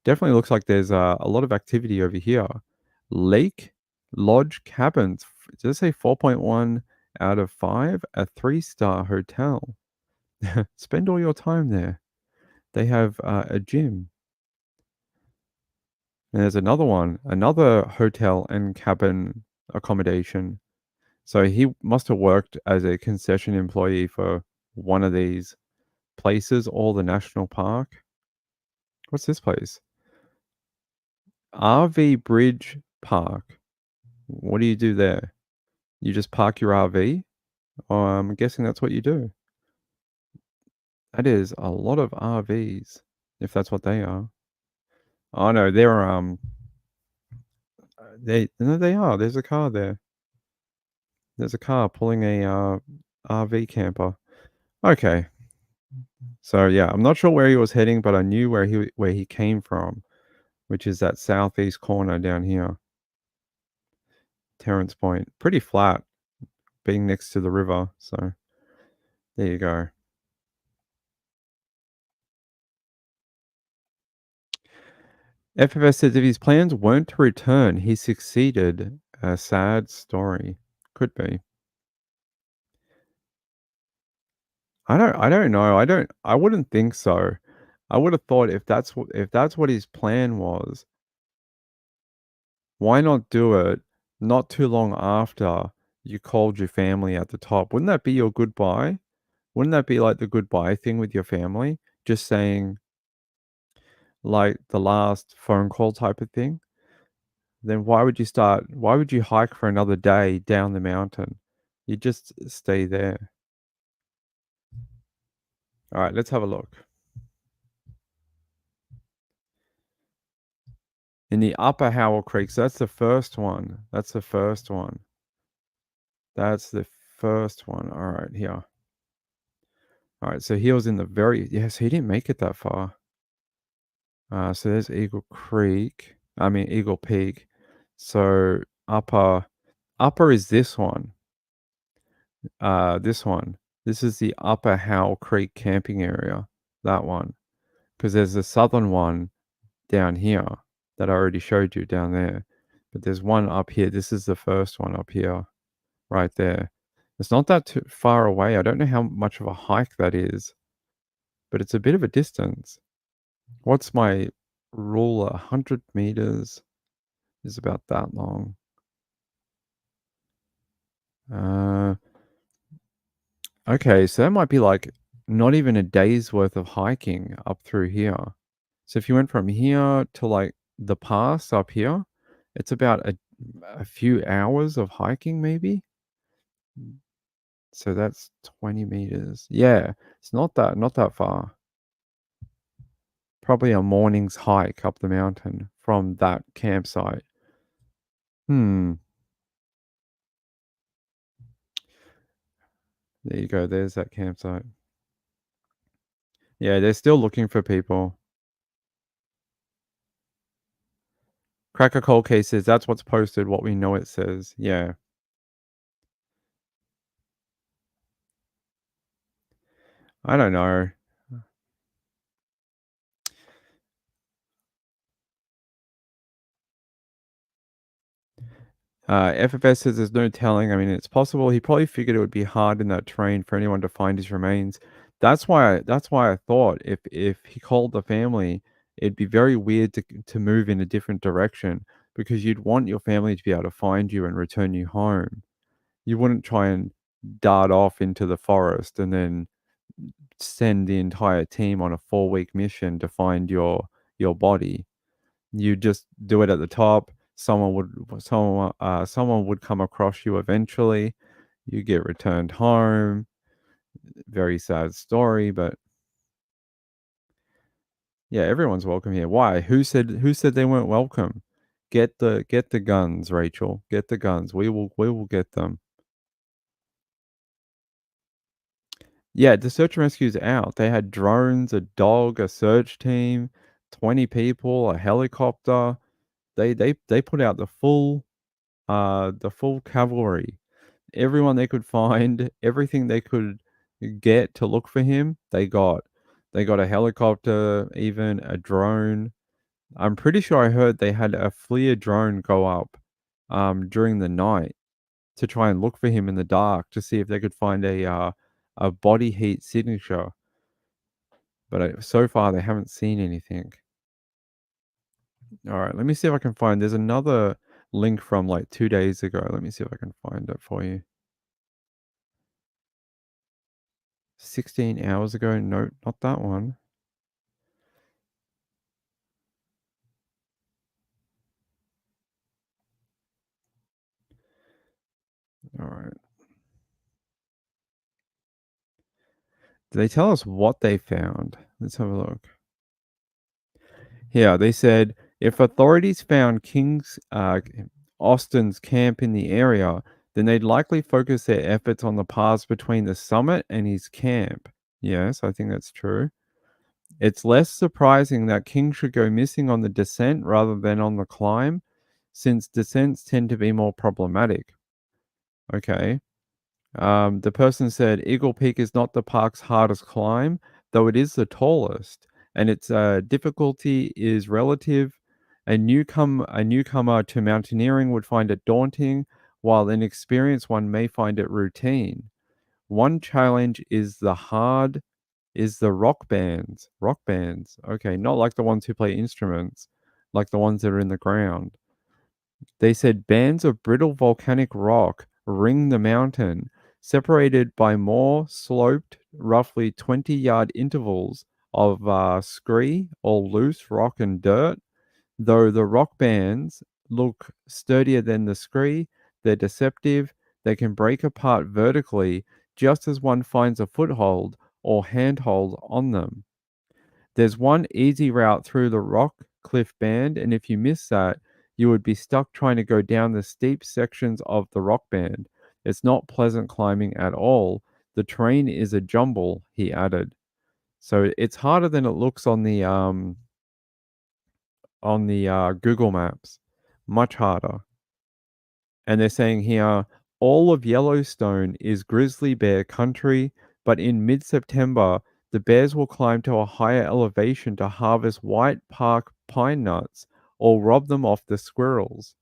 Definitely looks like there's a lot of activity over here. Lake Lodge Cabins. Does it say 4.1 out of 5? A 3-star hotel. Spend all your time there. They have a gym. And there's another one, another hotel and cabin accommodation. So he must have worked as a concession employee for one of these places or the national park. What's this place? RV Bridge Park. What do you do there? You just park your RV? I'm guessing that's what you do. That is a lot of RVs, if that's what they are. Oh no, they're they no, they are. There's a car there. There's a car pulling a RV camper. Okay, so yeah, I'm not sure where he was heading, but I knew where he came from, which is that southeast corner down here, Terrence Point. Pretty flat, being next to the river. So there you go. FFS says if his plans weren't to return, he succeeded. A sad story. Could be. I don't know. I wouldn't think so. I would have thought if that's what his plan was, why not do it not too long after you called your family at the top? Wouldn't that be your goodbye? Wouldn't that be like the goodbye thing with your family? Just saying like the last phone call type of thing? Then why would you hike for another day down the mountain? You just stay there. All right, let's have a look. In the upper Howell Creek, so that's the first one. That's the first one. That's the first one. All right, here. All right, so he was in the very yes, he didn't make it that far. So there's Eagle Creek. I mean Eagle Peak. So upper is this one. This one. This is the upper Howell Creek camping area. That one. Because there's the southern one down here that I already showed you down there. But there's one up here. This is the first one up here, right there. It's not that too far away. I don't know how much of a hike that is, but it's a bit of a distance. What's my ruler? 100 meters is about that long. Uh, okay, so that might be like not even a day's worth of hiking up through here. So if you went from here to like the pass up here, it's about a few hours of hiking, maybe. So that's 20 meters. Yeah, it's not that far. Probably a morning's hike up the mountain from that campsite. Hmm. There you go. There's that campsite. Yeah, they're still looking for people. Cracker Cold Case says that's what's posted, what we know it says. Yeah. I don't know. FFS says there's no telling. I mean, it's possible. He probably figured it would be hard in that terrain for anyone to find his remains. That's why I thought if he called the family, it'd be very weird to move in a different direction because you'd want your family to be able to find you and return you home. You wouldn't try and dart off into the forest and then send the entire team on a 4-week mission to find your body. You just do it at the top. Someone would come across you eventually. You get returned home. Very sad story, but yeah, everyone's welcome here. Why? Who said they weren't welcome? Get the guns, Rachel. Get the guns. We will get them. Yeah, the search and rescue's out. They had drones, a dog, a search team, 20 people, a helicopter. They put out the full cavalry. Everyone they could find, everything they could get to look for him, they got. They got a helicopter, even a drone. I'm pretty sure I heard they had a FLIR drone go up during the night to try and look for him in the dark to see if they could find a body heat signature. But so far they haven't seen anything. All right, let me see if I can find. There's another link from like 2 days ago. Let me see if I can find it for you. 16 hours ago. No, not that one. All right. Did they tell us what they found? Let's have a look. Yeah, they said if authorities found Austin's camp in the area, then they'd likely focus their efforts on the paths between the summit and his camp. Yes, I think that's true. It's less surprising that King should go missing on the descent rather than on the climb, since descents tend to be more problematic. Okay. The person said Eagle Peak is not the park's hardest climb, though it is the tallest, and its difficulty is relative. A newcomer to mountaineering would find it daunting, while an experienced one may find it routine. One challenge is the rock bands. Rock bands. Okay, not like the ones who play instruments, like the ones that are in the ground. They said bands of brittle volcanic rock ring the mountain, separated by more sloped, roughly 20-yard intervals of scree or loose rock and dirt. Though the rock bands look sturdier than the scree, they're deceptive. They can break apart vertically just as one finds a foothold or handhold on them. There's one easy route through the rock cliff band, and if you miss that, you would be stuck trying to go down the steep sections of the rock band. It's not pleasant climbing at all. The terrain is a jumble, he added. So it's harder than it looks on the Google Maps. Much harder. And they're saying here all of Yellowstone is grizzly bear country, but in mid September, the bears will climb to a higher elevation to harvest white park pine nuts or rob them off the squirrels.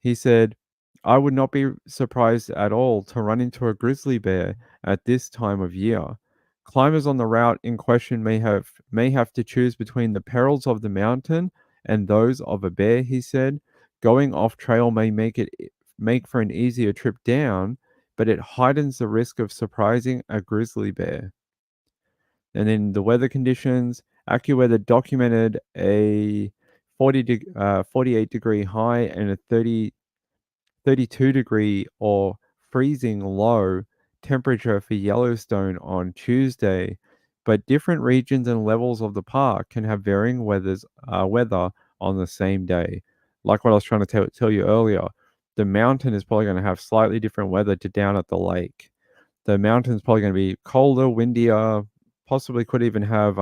He said, I would not be surprised at all to run into a grizzly bear at this time of year. Climbers on the route in question may have to choose between the perils of the mountain and those of a bear, he said. Going off trail may make for an easier trip down, but it heightens the risk of surprising a grizzly bear. And then the weather conditions, AccuWeather documented a 48-degree high and a 32-degree or freezing low temperature for Yellowstone on Tuesday, but different regions and levels of the park can have varying weather on the same day. Like what I was trying to tell you earlier, the mountain is probably going to have slightly different weather to down at the lake. The mountain's probably going to be colder, windier, possibly could even have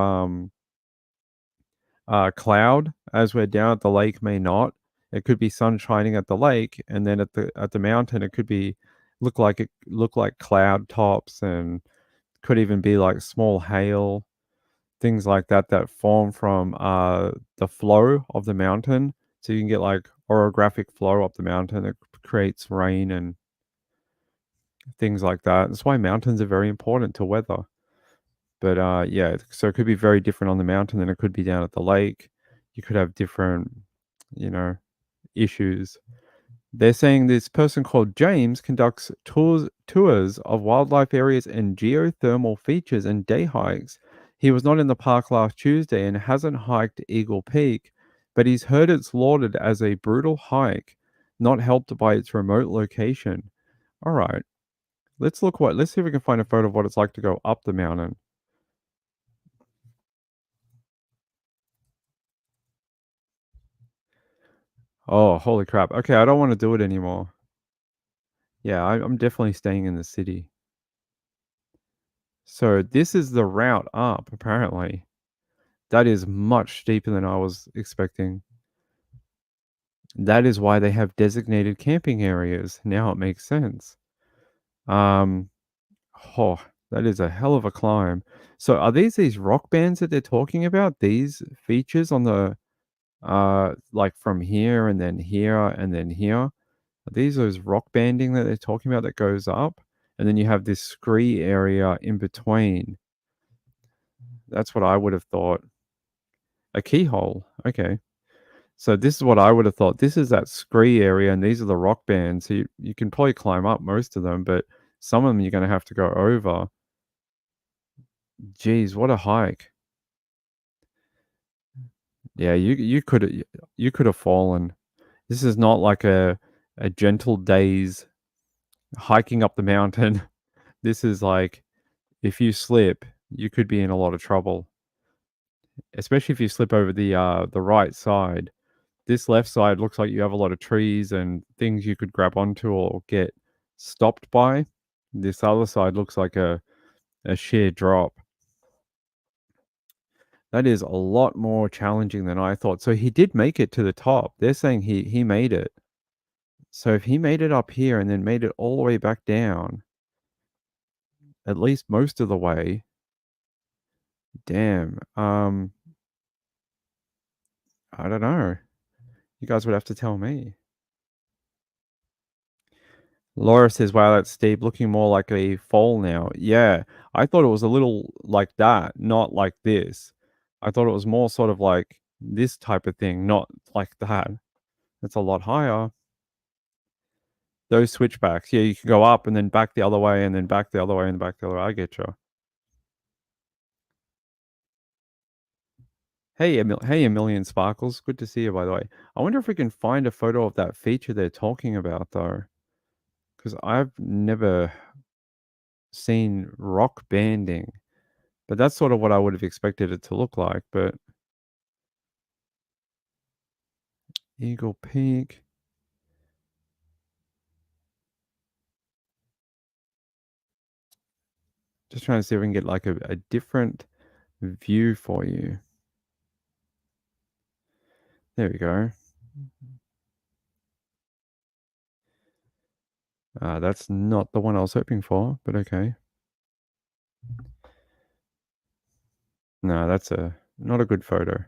cloud, as we're down at the lake may not. It could be sun shining at the lake, and then at the mountain, it could be look like cloud tops, and could even be like small hail, things like that that form from the flow of the mountain. So you can get like orographic flow up the mountain that creates rain and things like that. That's why mountains are very important to weather. But, yeah, so it could be very different on the mountain than it could be down at the lake. You could have different, you know, issues. They're saying this person called James conducts tours of wildlife areas and geothermal features and day hikes. He was not in the park last Tuesday and hasn't hiked Eagle Peak, but he's heard it's lauded as a brutal hike, not helped by its remote location. All right, let's see if we can find a photo of what it's like to go up the mountain. Oh, holy crap. Okay, I don't want to do it anymore. Yeah, I'm definitely staying in the city. So this is the route up, apparently. That is much steeper than I was expecting. That is why they have designated camping areas. Now it makes sense. Um, oh, that is a hell of a climb. So are these rock bands that they're talking about? These features on the like from here and then here and then here? Are these those rock banding that they're talking about that goes up? And then you have this scree area in between. That's what I would have thought. A keyhole. Okay. So this is what I would have thought. This is that scree area, and these are the rock bands. So you can probably climb up most of them, but some of them you're going to have to go over. Geez, what a hike! Yeah, you could have fallen. This is not like a gentle days hiking up the mountain. This is like if you slip, you could be in a lot of trouble, especially if you slip over the right side. This left side looks like you have a lot of trees and things you could grab onto or get stopped by. This other side looks like a sheer drop. That is a lot more challenging than I thought. So he did make it to the top. They're saying he made it. So if he made it up here and then made it all the way back down, at least most of the way, damn. I don't know. You guys would have to tell me. Laura says, "Wow, that's steep, looking more like a fall now." Yeah, I thought it was a little like that, not like this. I thought it was more sort of like this type of thing, not like that. It's a lot higher. Those switchbacks, yeah, you can go up and then back the other way and then back the other way and back the other way. I get you. Hey, a million sparkles. Good to see you, by the way. I wonder if we can find a photo of that feature they're talking about, though, because I've never seen rock banding. But that's sort of what I would have expected it to look like, but Eagle Peak. Just trying to see if we can get like a different view for you. There we go. That's not the one I was hoping for, but okay. No, that's a not a good photo.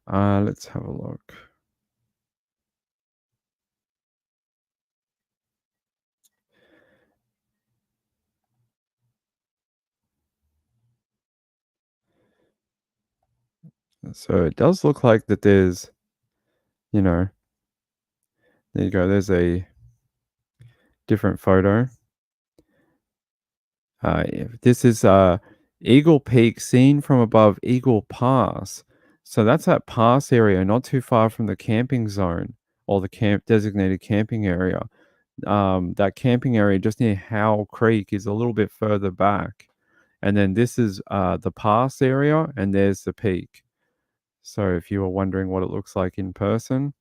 Let's have a look. So it does look like that there's, you know, there you go. There's a different photo. This is Eagle Peak seen from above Eagle Pass. So that's that pass area, not too far from the camping zone or the camp designated camping area. That camping area just near Howell Creek is a little bit further back. And then this is the pass area, and there's the peak. So if you were wondering what it looks like in person,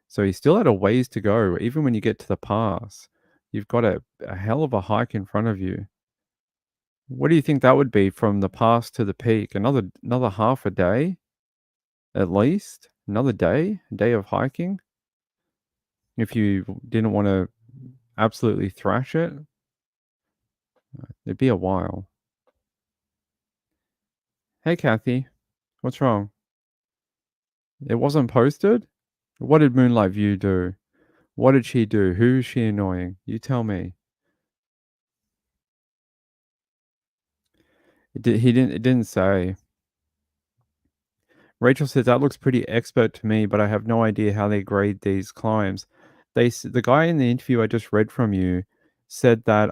so you still had a ways to go. Even when you get to the pass, you've got a hell of a hike in front of you. What do you think that would be from the pass to the peak? Another half a day at least? Another day? A day of hiking? If you didn't want to absolutely thrash it, it'd be a while. Hey, Kathy, what's wrong? It wasn't posted? What did Moonlight View do? What did she do? Who is she annoying? You tell me. It didn't say. Rachel says, "That looks pretty expert to me, but I have no idea how they grade these climbs." The guy in the interview I just read from you said that,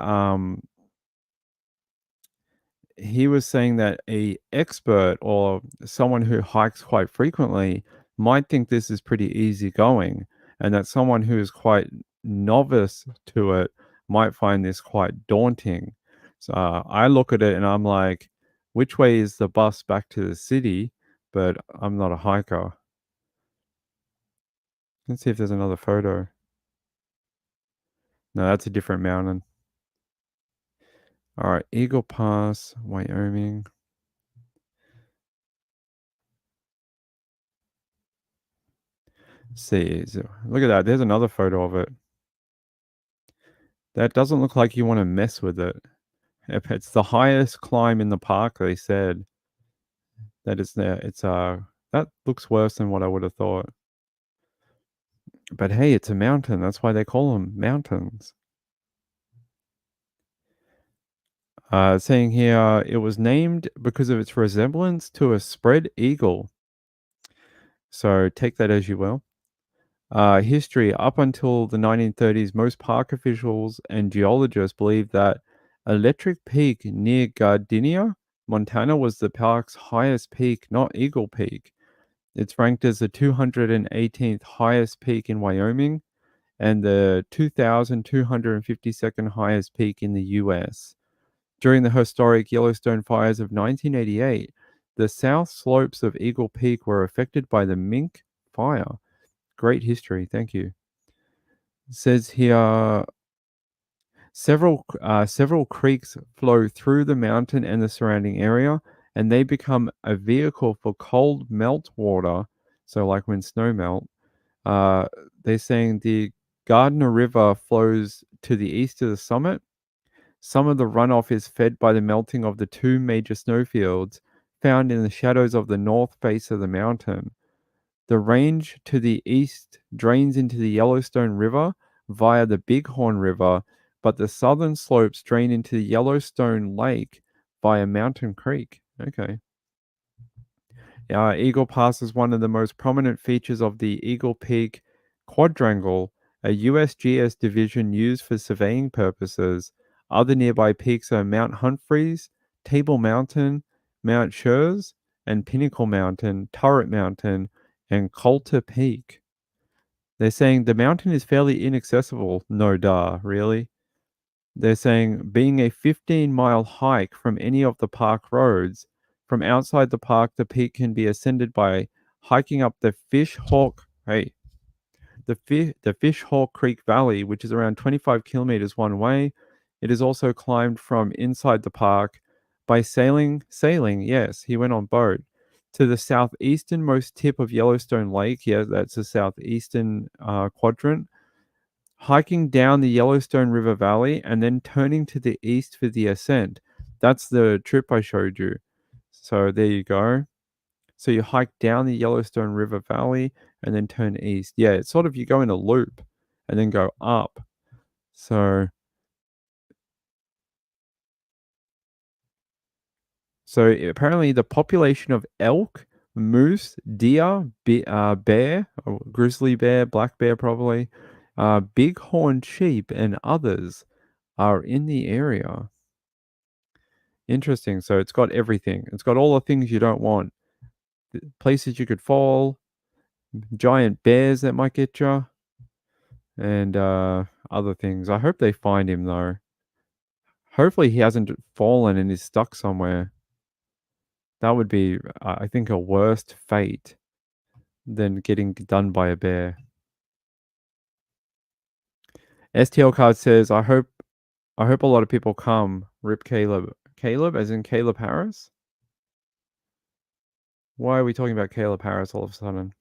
he was saying that a expert or someone who hikes quite frequently might think this is pretty easy going, and that someone who is quite novice to it might find this quite daunting. So I look at it and I'm like, which way is the bus back to the city? But I'm not a hiker. Let's see if there's another photo. No, that's a different mountain. All right, Eagle Pass, Wyoming. See, look at that. There's another photo of it. That doesn't look like you wanna mess with it. If it's the highest climb in the park, they said that it's there. That looks worse than what I would have thought. But hey, it's a mountain. That's why they call them mountains. Saying here, it was named because of its resemblance to a spread eagle. So take that as you will. History up until the 1930s, most park officials and geologists believed that Electric Peak near Gardenia, Montana, was the park's highest peak, not Eagle Peak. It's ranked as the 218th highest peak in Wyoming and the 2,252nd highest peak in the US. During the historic Yellowstone fires of 1988, the south slopes of Eagle Peak were affected by the Mink fire. Great history, thank you. It says here several creeks flow through the mountain and the surrounding area, and they become a vehicle for cold melt water. So, like when snow melt, uh, they're saying the Gardner River flows to the east of the summit. Some of the runoff is fed by the melting of the two major snowfields found in the shadows of the north face of the mountain. The range to the east drains into the Yellowstone River via the Bighorn River, but the southern slopes drain into the Yellowstone Lake via Mountain Creek. Okay. Eagle Pass is one of the most prominent features of the Eagle Peak Quadrangle, a USGS division used for surveying purposes. Other nearby peaks are Mount Humphreys, Table Mountain, Mount Schurz, and Pinnacle Mountain, Turret Mountain, and Coulter Peak. They're saying the mountain is fairly inaccessible. No duh, really? They're saying being a 15-mile hike from any of the park roads, from outside the park, the peak can be ascended by hiking up the Fish Hawk Creek Valley, which is around 25 kilometers one way. It is also climbed from inside the park by sailing, yes, he went on boat, to the southeasternmost tip of Yellowstone Lake. Yeah, that's the southeastern quadrant. Hiking down the Yellowstone River Valley and then turning to the east for the ascent. That's the trip I showed you. So there you go. So you hike down the Yellowstone River Valley and then turn east. Yeah, it's sort of you go in a loop and then go up. So apparently the population of elk, moose, deer, bear, or grizzly bear, black bear probably, bighorn sheep, and others are in the area. Interesting. So it's got everything. It's got all the things you don't want. Places you could fall, giant bears that might get you, and other things. I hope they find him though. Hopefully he hasn't fallen and is stuck somewhere. That would be, I think, a worst fate than getting done by a bear. STL card says, I hope a lot of people come. Rip Caleb. Caleb, as in Caleb Harris? Why are we talking about Caleb Harris all of a sudden?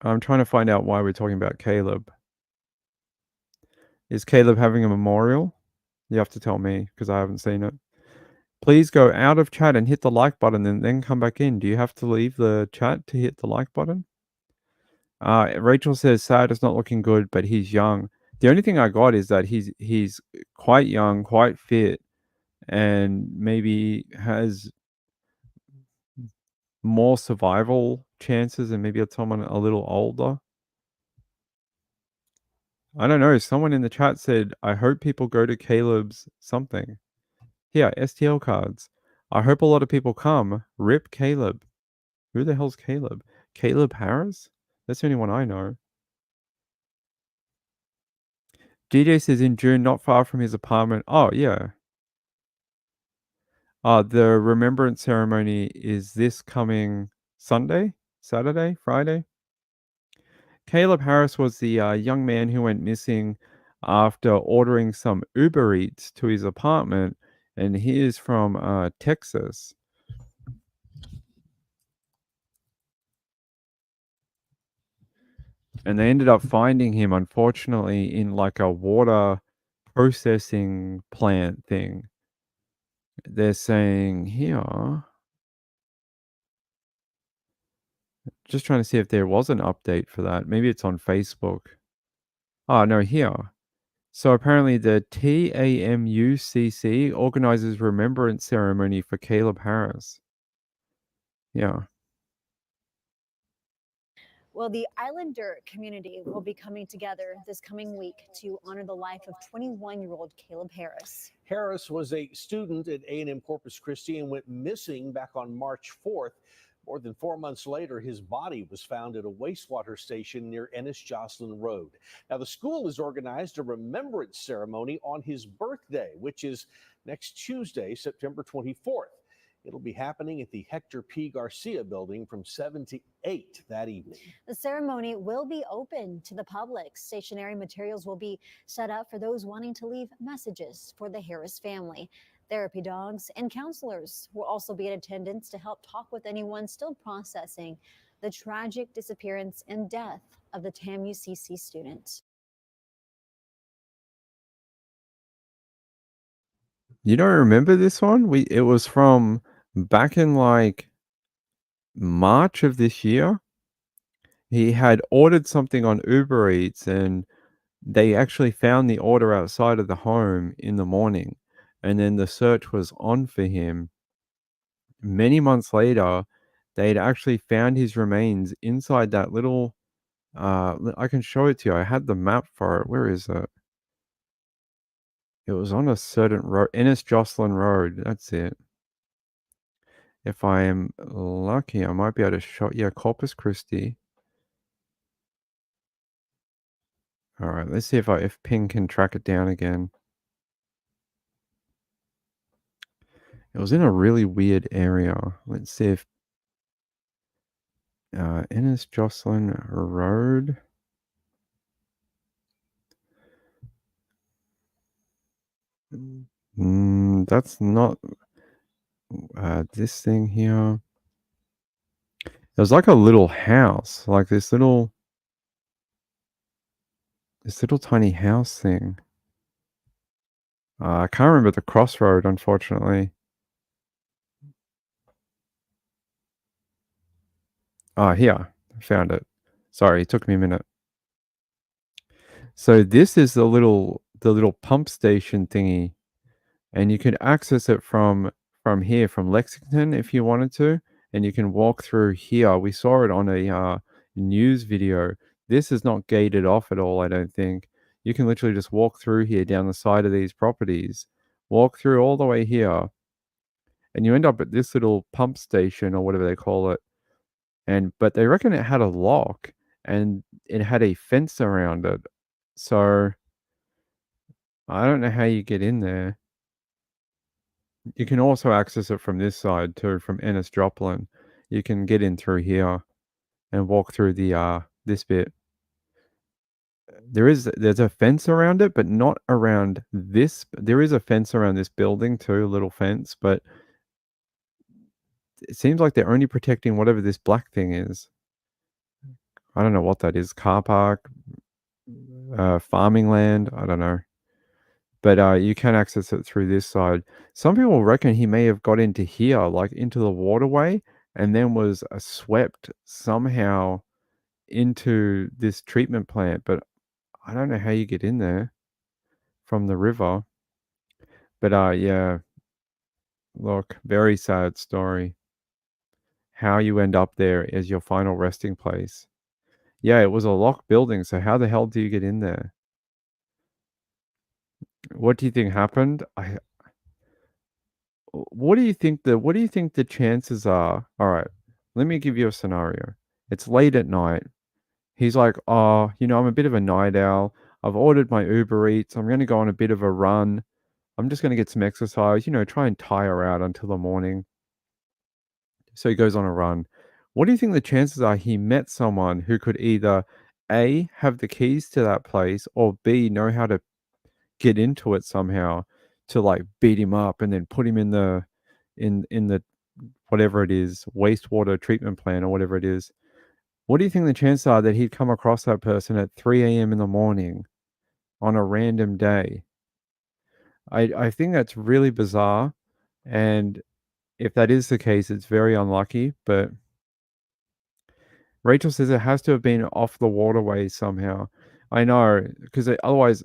I'm trying to find out why we're talking about Caleb. Is Caleb having a memorial? You have to tell me because I haven't seen it. Please go out of chat and hit the like button and then come back in. Do you have to leave the chat to hit the like button? Rachel says Sad is not looking good, but he's young. The only thing I got is that he's quite young, quite fit, and maybe has more survival chances than maybe someone a little older. I don't know. Someone in the chat said, I hope people go to Caleb's something. Here, STL cards. I hope a lot of people come. Rip Caleb. Who the hell's Caleb? Caleb Harris? That's the only one I know. DJ says in June, not far from his apartment. Oh, yeah. The remembrance ceremony is this coming Sunday, Saturday, Friday. Caleb Harris was the young man who went missing after ordering some Uber Eats to his apartment, and he is from Texas. And they ended up finding him, unfortunately, in like a water processing plant thing. They're saying here, just trying to see if there was an update for that. Maybe it's on Facebook. Oh, no, here. So apparently the TAMUCC organizes remembrance ceremony for Caleb Harris. Yeah.
Well, the Islander community will be coming together this coming week to honor the life of 21-year-old Caleb Harris.
Harris was a student at A&M Corpus Christi and went missing back on March 4th. More than 4 months later, his body was found at a wastewater station near Ennis Jocelyn Road. Now, the school has organized a remembrance ceremony on his birthday, which is next Tuesday, September 24th. It'll be happening at the Hector P. Garcia building from 7 to 8 that evening.
The ceremony will be open to the public. Stationary materials will be set up for those wanting to leave messages for the Harris family. Therapy dogs and counselors will also be in attendance to help talk with anyone still processing the tragic disappearance and death of the TAMUCC student.
You don't remember this one? It was from back in like March of this year. He had ordered something on Uber Eats and they actually found the order outside of the home in the morning. And then the search was on for him. Many months later, they'd actually found his remains inside that little I can show it to you. I had the map for it. Where is it? It was on a certain road, Ennis Jocelyn Road. That's it. If I am lucky, I might be able to show. Yeah, Corpus Christi. All right, let's see if Ping can track it down again. It was in a really weird area. Let's see if Ennis Jocelyn Road. That's not this thing here. It was like a little house, like this little tiny house thing. I can't remember the crossroad, unfortunately. Here, I found it. Sorry, it took me a minute. So this is the little pump station thingy, and you can access it from here, from Lexington, if you wanted to, and you can walk through here. We saw it on a news video. This is not gated off at all, I don't think. You can literally just walk through here down the side of these properties, walk through all the way here, and you end up at this little pump station or whatever they call it. But they reckon it had a lock and it had a fence around it. So I don't know how you get in there. You can also access it from this side too, from Ennis Joplin. You can get in through here and walk through the this bit. There's a fence around it, but not around this. There is a fence around this building too, a little fence, but it seems like they're only protecting whatever this black thing is. I don't know what that is. Car park, farming land. I don't know. but you can access it through this side. Some people reckon he may have got into here, like into the waterway, and then was swept somehow into this treatment plant. But I don't know how you get in there from the river. But yeah, look, very sad story. How you end up there as your final resting place. Yeah, it was a locked building, so how the hell do you get in there? What do you think happened? What do you think the chances are? All right, let me give you a scenario. It's late at night. He's like, "Oh, I'm a bit of a night owl. I've ordered my Uber Eats. I'm gonna go on a bit of a run. I'm just gonna get some exercise, try and tire out until the morning." So he goes on a run. What do you think the chances are he met someone who could either A, have the keys to that place, or B, know how to get into it somehow to like beat him up and then put him in the whatever it is, wastewater treatment plant or whatever it is. What do you think the chances are that he'd come across that person at 3 a.m. in the morning on a random day? I think that's really bizarre. And if that is the case, it's very unlucky. But Rachel says it has to have been off the waterway somehow. I know, because otherwise,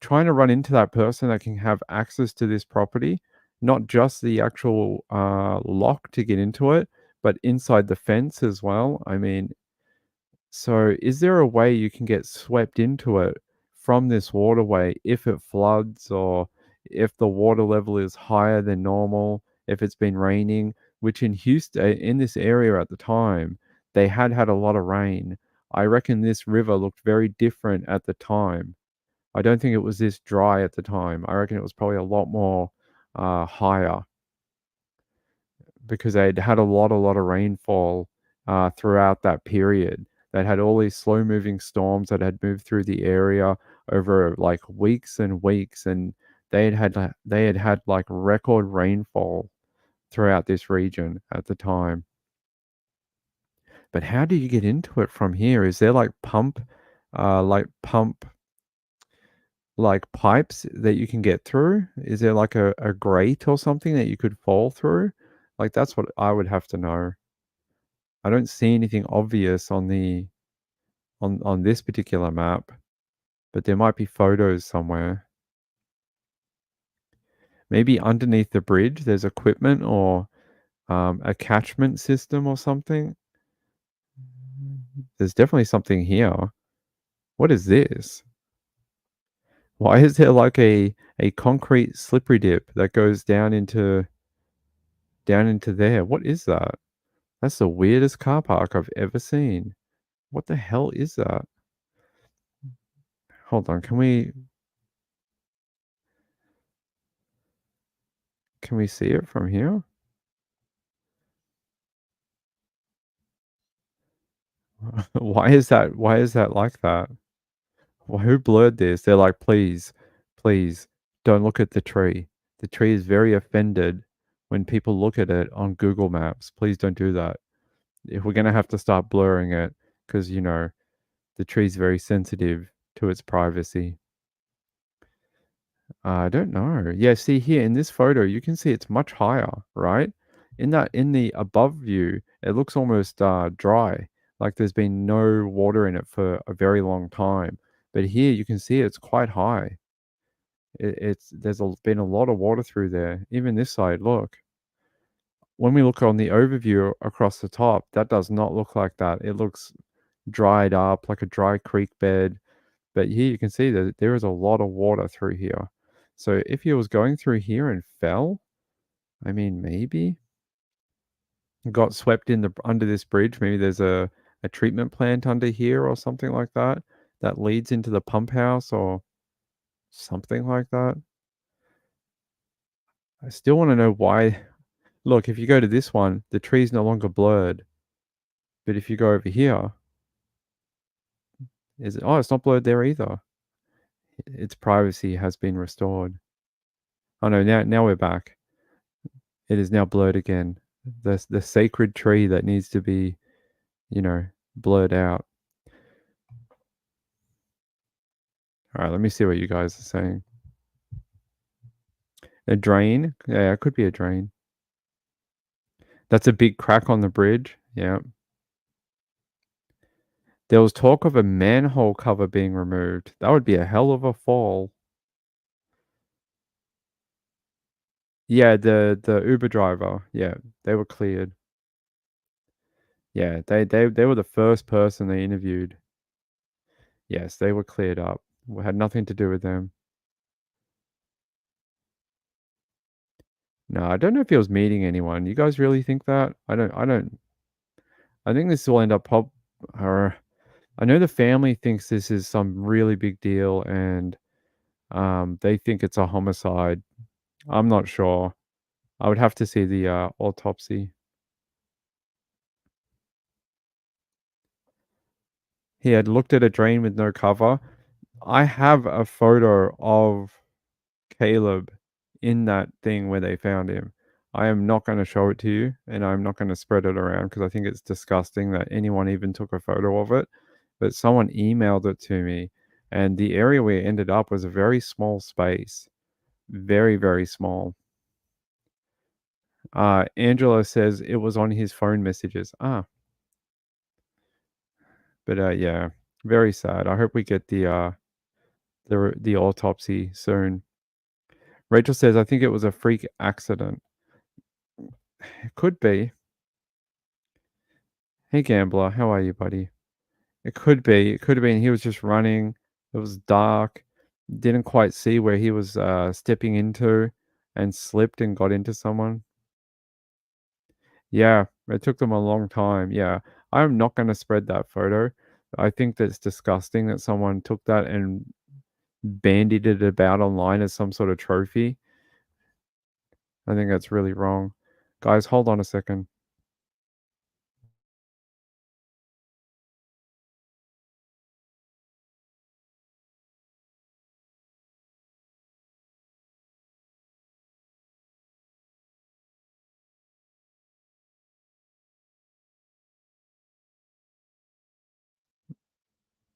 trying to run into that person that can have access to this property, not just the actual lock to get into it, but inside the fence as well. I mean, so is there a way you can get swept into it from this waterway if it floods or if the water level is higher than normal, if it's been raining, which in Houston, in this area at the time, they had a lot of rain. I reckon this river looked very different at the time. I don't think it was this dry at the time. I reckon it was probably a lot more higher because they'd had a lot of rainfall throughout that period. They'd had all these slow moving storms that had moved through the area over like weeks and weeks, and they had like record rainfall throughout this region at the time. But how do you get into it from here? Is there like pump like pipes that you can get through? Is there like a grate or something that you could fall through? Like that's what I would have to know. I don't see anything obvious on this particular map, but there might be photos somewhere. Maybe underneath the bridge there's equipment or a catchment system or something. There's definitely something here. What is this? Why is there like a concrete slippery dip that goes down into there? What is that? That's the weirdest car park I've ever seen. What the hell is that? Hold on, can we see it from here? Why is that like that? Well, who blurred this? They're like, please, please don't look at the tree. The tree is very offended when people look at it on Google Maps. Please don't do that. If we're gonna have to start blurring it, because the tree's very sensitive to its privacy. I don't know. Yeah, see here in this photo, you can see it's much higher, right? In the above view, it looks almost dry, like there's been no water in it for a very long time. But here you can see it's quite high. Been a lot of water through there. Even this side, look. When we look on the overview across the top, that does not look like that. It looks dried up, like a dry creek bed. But here you can see that there is a lot of water through here. So if he was going through here and fell, I mean, maybe got swept under this bridge. Maybe there's a treatment plant under here or something like that that leads into the pump house or something like that. I still want to know why. Look, if you go to this one, the tree's no longer blurred. But if you go over here, is it? Oh, it's not blurred there either. Its privacy has been restored. Oh no, now we're back. It is now blurred again. The sacred tree that needs to be, blurred out. All right, let me see what you guys are saying. A drain? Yeah, it could be a drain. That's a big crack on the bridge. Yeah. There was talk of a manhole cover being removed. That would be a hell of a fall. Yeah, the Uber driver. Yeah, they were cleared. Yeah, they were the first person they interviewed. Yes, they were cleared up. Had nothing to do with them. No, I don't know if he was meeting anyone. You guys really think that? I think this will end up or I know the family thinks this is some really big deal and they think it's a homicide. I'm not sure. I would have to see the autopsy. He had looked at a drain with no cover. I have a photo of Caleb in that thing where they found him. I am not going to show it to you and I'm not going to spread it around because I think it's disgusting that anyone even took a photo of it. But someone emailed it to me and the area where it ended up was a very small space. Very, very small. Angela says it was on his phone messages. But yeah, very sad. I hope we get the autopsy soon. Rachel says I think it was a freak accident. It could be. Hey Gambler, how are you, buddy? It could be. It could have been he was just running. It was dark. Didn't quite see where he was stepping into and slipped and got into someone. Yeah, it took them a long time. Yeah. I'm not going to spread that photo. I think that's disgusting that someone took that and bandied it about online as some sort of trophy. I think that's really wrong. Guys, hold on a second.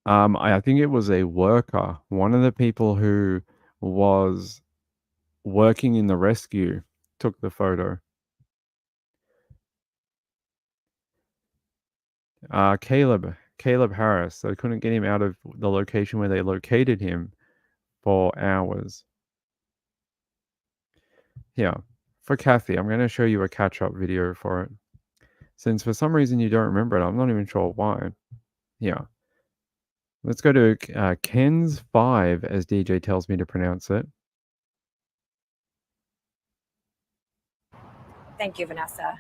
I think it was a worker, one of the people who was working in the rescue took the photo. Caleb Harris. They couldn't get him out of the location where they located him for hours. Yeah. For Kathy, I'm going to show you a catch-up video for it. Since for some reason you don't remember it, I'm not even sure why. Yeah. Let's go to Ken's 5, as DJ tells me to pronounce it.
Thank you, Vanessa.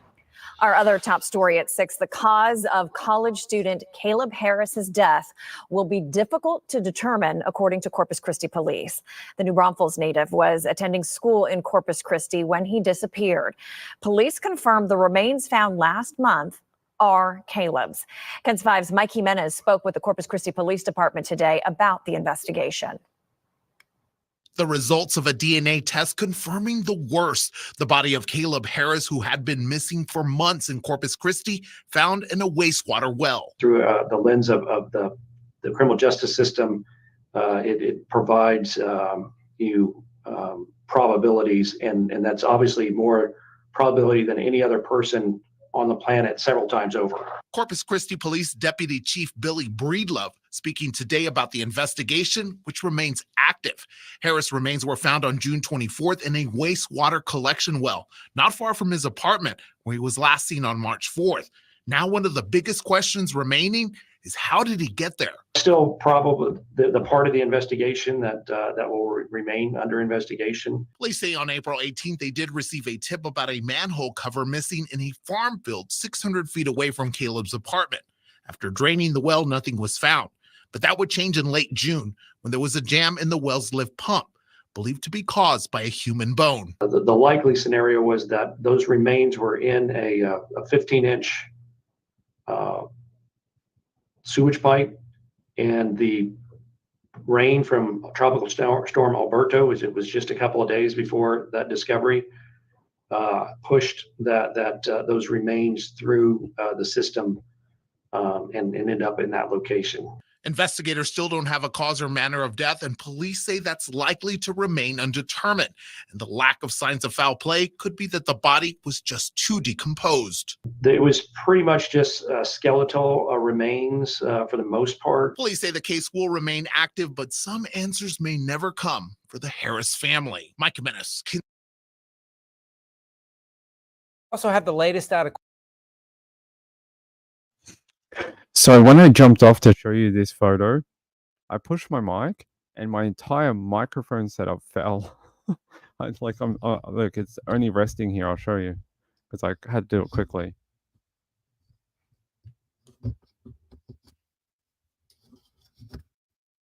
Our other top story at 6, the cause of college student Caleb Harris's death will be difficult to determine, according to Corpus Christi police. The New Braunfels native was attending school in Corpus Christi when he disappeared. Police confirmed the remains found last month are Caleb's. KENS 5's Mike Jimenez spoke with the Corpus Christi Police Department today about the investigation.
The results of a DNA test confirming the worst. The body of Caleb Harris, who had been missing for months in Corpus Christi, found in a wastewater well.
Through the lens of the criminal justice system, it provides you probabilities, and that's obviously more probability than any other person on the planet several times over.
Corpus Christi Police Deputy Chief Billy Breedlove speaking today about the investigation, which remains active. Harris' remains were found on June 24th in a wastewater collection well, not far from his apartment, where he was last seen on March 4th. Now, one of the biggest questions remaining is how did he get there?
Still probably the part of the investigation that will remain under investigation.
Police say on April 18th, they did receive a tip about a manhole cover missing in a farm field 600 feet away from Caleb's apartment. After draining the well, nothing was found. But that would change in late June when there was a jam in the well's lift pump, believed to be caused by a human bone.
The likely scenario was that those remains were in a 15-inch sewage pipe, and the rain from Tropical Storm Alberto, as it was just a couple of days before that discovery, pushed those remains through the system and ended up in that location.
Investigators still don't have a cause or manner of death, and police say that's likely to remain undetermined. And the lack of signs of foul play could be that the body was just too decomposed.
It was pretty much just skeletal remains for the most part.
Police say the case will remain active, but some answers may never come for the Harris family. Mike Jimenez.
Also have the latest out of
So when I jumped off to show you this photo, I pushed my mic and my entire microphone setup fell. Look, it's only resting here. I'll show you because I had to do it quickly.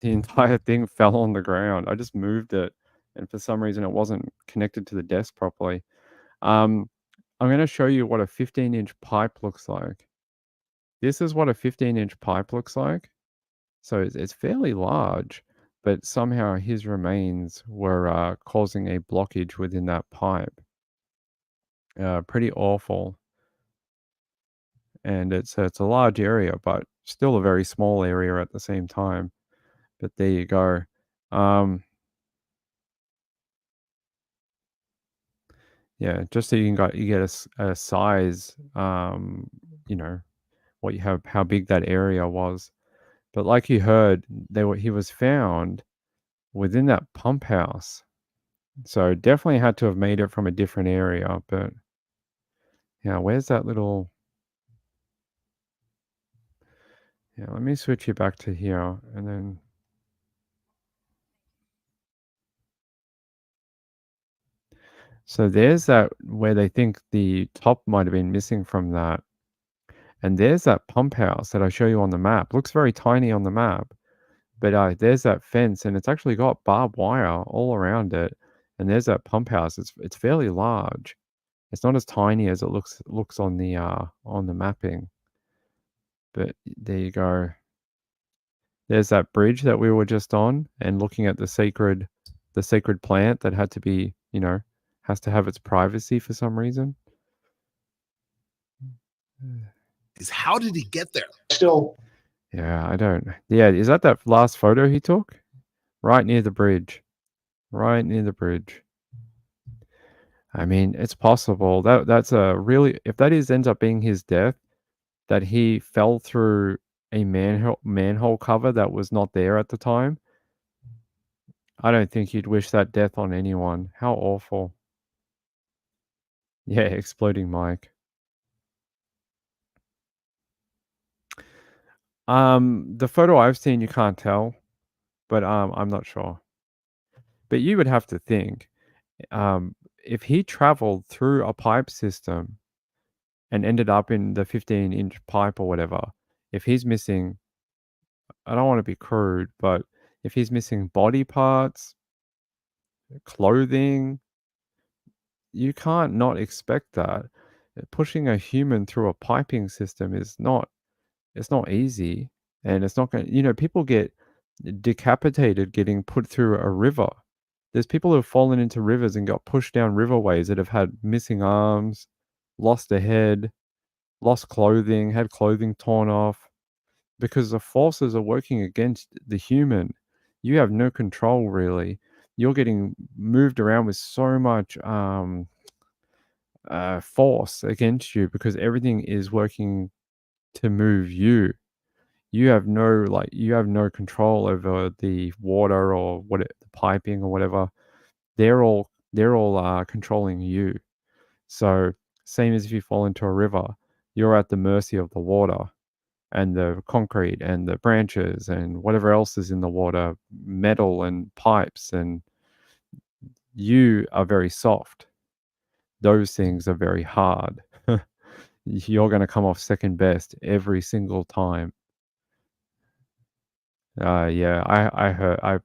The entire thing fell on the ground. I just moved it, and for some reason it wasn't connected to the desk properly. I'm going to show you what a 15-inch pipe looks like. This is what a 15-inch pipe looks like. So it's fairly large, but somehow his remains were causing a blockage within that pipe. Pretty awful. And it's a large area, but still a very small area at the same time. But there you go. Yeah, just so you get a size, you know, what you have, how big that area was. But like you heard, he was found within that pump house. So definitely had to have made it from a different area. But yeah, where's that little? Yeah, let me switch you back to here and then. So there's that where they think the top might have been missing from that. And there's that pump house that I show you on the map. Looks very tiny on the map. But there's that fence, and it's actually got barbed wire all around it. And there's that pump house. It's fairly large. It's not as tiny as it looks on the mapping. But there you go. There's that bridge that we were just on, and looking at the sacred plant that had to be, you know, has to have its privacy for some reason.
Is how did he get there?
Still,
yeah, I don't. Yeah, is that last photo he took? Right near the bridge. Right near the bridge. I mean, it's possible. That's a really, if that ends up being his death, that he fell through a manhole cover that was not there at the time. I don't think you'd wish that death on anyone. How awful. Yeah, exploding mic. The photo I've seen, you can't tell, but I'm not sure. But you would have to think, if he traveled through a pipe system and ended up in the 15-inch pipe or whatever, if he's missing, I don't want to be crude, but if he's missing body parts, clothing, you can't not expect that. Pushing a human through a piping system is not, it's not easy, and it's not going to, you know, people get decapitated getting put through a river. There's people who have fallen into rivers and got pushed down riverways that have had missing arms, lost a head, lost clothing, had clothing torn off, because the forces are working against the human. You have no control, really. You're getting moved around with so much force against you because everything is working to move you. You have no control over the water or the piping or whatever. They're all controlling you. So same as if you fall into a river, you're at the mercy of the water and the concrete and the branches and whatever else is in the water, metal and pipes, and you are very soft. Those things are very hard. You're going to come off second best every single time. Yeah, I heard.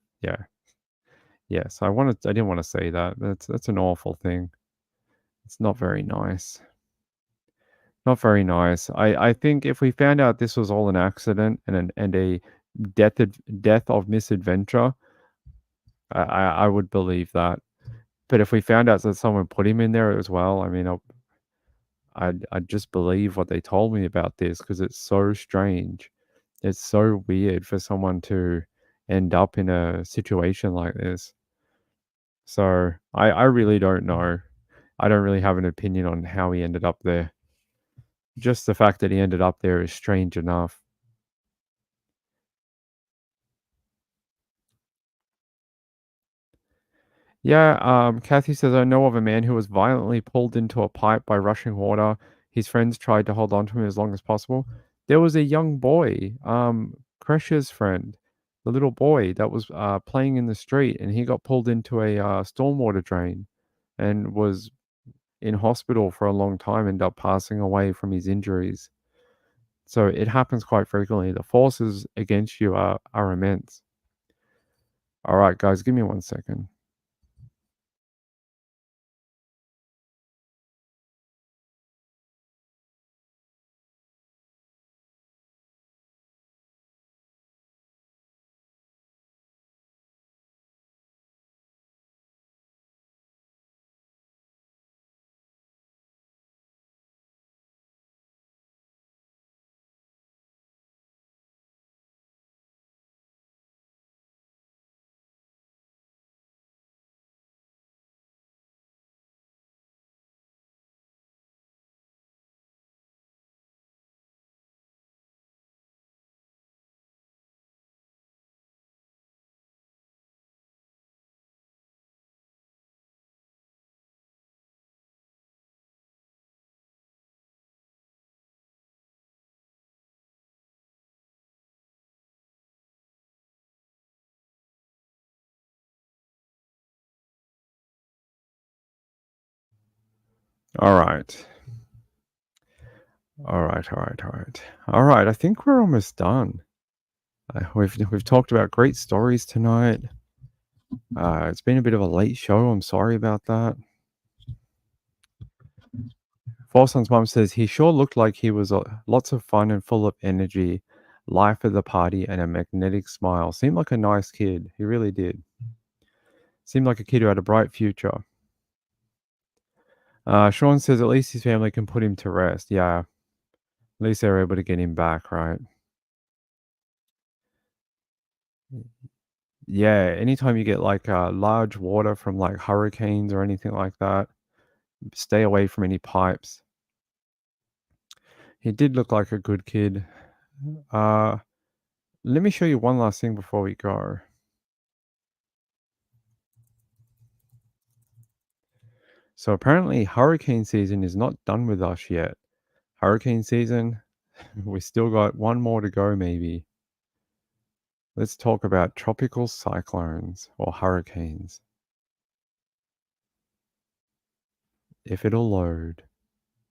Yes, I didn't want to say that. That's an awful thing. It's not very nice. Not very nice. I think if we found out this was all an accident and a death of misadventure, I would believe that. But if we found out that someone put him in there as well, I mean, I'd just believe what they told me about this because it's so strange. It's so weird for someone to end up in a situation like this. So I really don't know. I don't really have an opinion on how he ended up there. Just the fact that he ended up there is strange enough. Yeah, Kathy says, I know of a man who was violently pulled into a pipe by rushing water. His friends tried to hold on to him as long as possible. There was a young boy, Kresha's friend, the little boy that was playing in the street, and he got pulled into a stormwater drain and was in hospital for a long time, ended up passing away from his injuries. So it happens quite frequently. The forces against you are immense. All right, guys, give me 1 second. All right. All right, all right, all right. All right, I think we're almost done. We've talked about great stories tonight. It's been a bit of a late show. I'm sorry about that. Forson's mom says he sure looked like he was lots of fun and full of energy, life of the party, and a magnetic smile. Seemed like a nice kid. He really did. Seemed like a kid who had a bright future. Sean says at least his family can put him to rest. Yeah. At least they're able to get him back, right? Yeah, anytime you get like large water from like hurricanes or anything like that, stay away from any pipes. He did look like a good kid. Let me show you one last thing before we go. So apparently hurricane season is not done with us yet. Hurricane season, we still got one more to go maybe. Let's talk about tropical cyclones or hurricanes. If it'll load.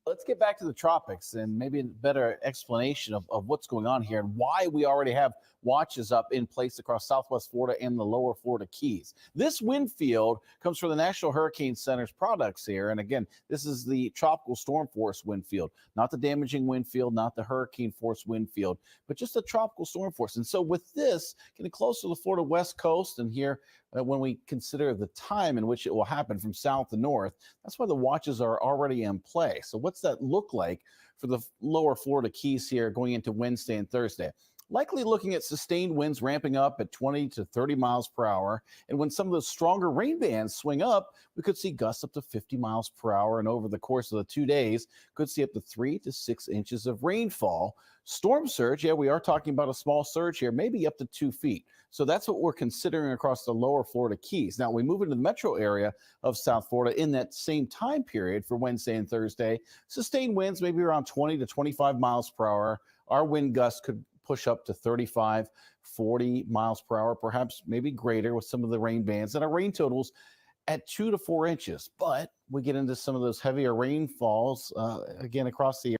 Let's get back to the tropics and maybe a better explanation of what's going on here and why we already have watches up in place across Southwest Florida and the lower Florida Keys. This wind field comes from the National Hurricane Center's products here. And again, this is the tropical storm force wind field, not the damaging wind field, not the hurricane force wind field, but just the tropical storm force. And so with this getting close to the Florida West Coast and here, when we consider the time in which it will happen from south to north, that's why the watches are already in play. So what's that look like for the lower Florida Keys here going into Wednesday and Thursday? Likely looking at sustained winds ramping up at 20 to 30 miles per hour. And when some of those stronger rain bands swing up, we could see gusts up to 50 miles per hour. And over the course of the 2 days, could see up to 3 to 6 inches of rainfall. Storm surge, yeah, we are talking about a small surge here, maybe up to 2 feet. So that's what we're considering across the lower Florida Keys. Now, we move into the metro area of South Florida in that same time period for Wednesday and Thursday. Sustained winds maybe around 20 to 25 miles per hour. Our wind gusts could push up to 35, 40 miles per hour, perhaps maybe greater with some of the rain bands. And our rain totals at 2 to 4 inches. But we get into some of those heavier rainfalls again across the area.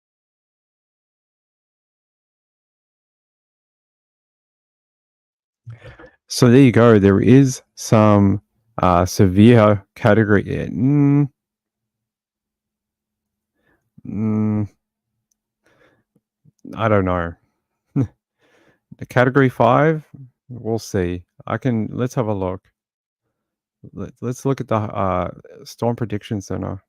So there you go. There is some severe category. I don't know. The category 5, we'll see. Let's have a look. Let's look at the Storm Prediction Center.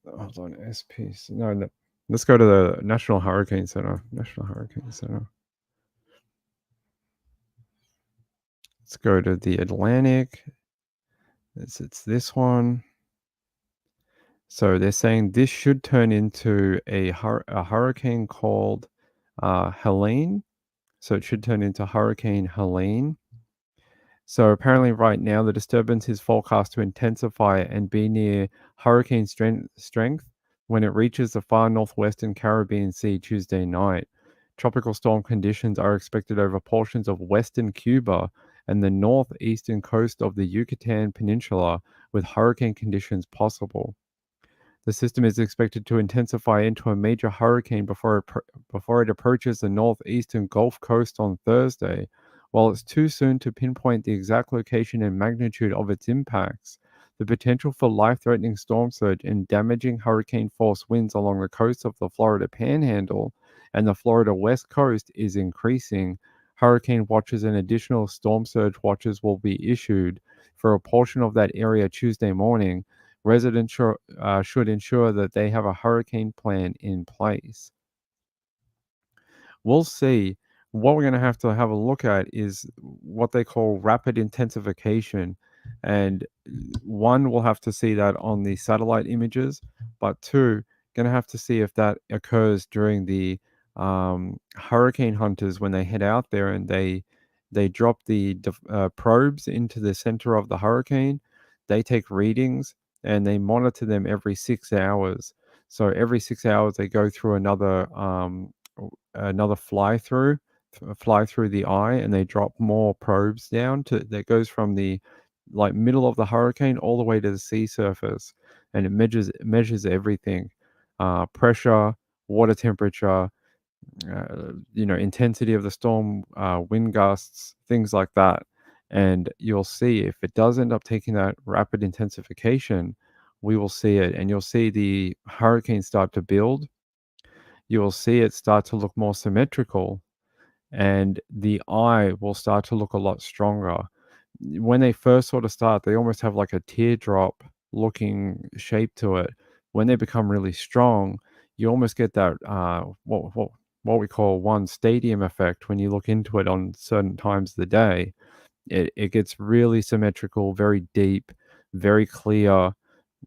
Hold on, SP. No, Let's go to the National Hurricane Center. National Hurricane Center. Let's go to the Atlantic. It's this one. So they're saying this should turn into a hurricane called Helene. So it should turn into Hurricane Helene. So apparently right now the disturbance is forecast to intensify and be near hurricane strength when it reaches the far northwestern Caribbean Sea Tuesday night. Tropical storm conditions are expected over portions of western Cuba and the northeastern coast of the Yucatan Peninsula, with hurricane conditions possible. The system is expected to intensify into a major hurricane before it approaches the northeastern Gulf Coast on Thursday. While it's too soon to pinpoint the exact location and magnitude of its impacts, the potential for life-threatening storm surge and damaging hurricane-force winds along the coast of the Florida Panhandle and the Florida West Coast is increasing. Hurricane watches and additional storm surge watches will be issued for a portion of that area Tuesday morning. Residents should ensure that they have a hurricane plan in place. We'll see. What we're going to have a look at is what they call rapid intensification. And one, we'll have to see that on the satellite images, but two, going to have to see if that occurs during the hurricane hunters when they head out there and they drop the probes into the center of the hurricane. They take readings and they monitor them every 6 hours. So every 6 hours they go through another fly through the eye, and they drop more probes down that goes from the middle of the hurricane all the way to the sea surface, and it measures everything: pressure, water temperature, intensity of the storm, wind gusts, things like that. And you'll see if it does end up taking that rapid intensification, we will see it, and you'll see the hurricane start to build. You will see it start to look more symmetrical, and the eye will start to look a lot stronger. When they first sort of start, they almost have like a teardrop looking shape to it. When they become really strong, you almost get that what we call one stadium effect when you look into it on certain times of the day. It gets really symmetrical, very deep, very clear.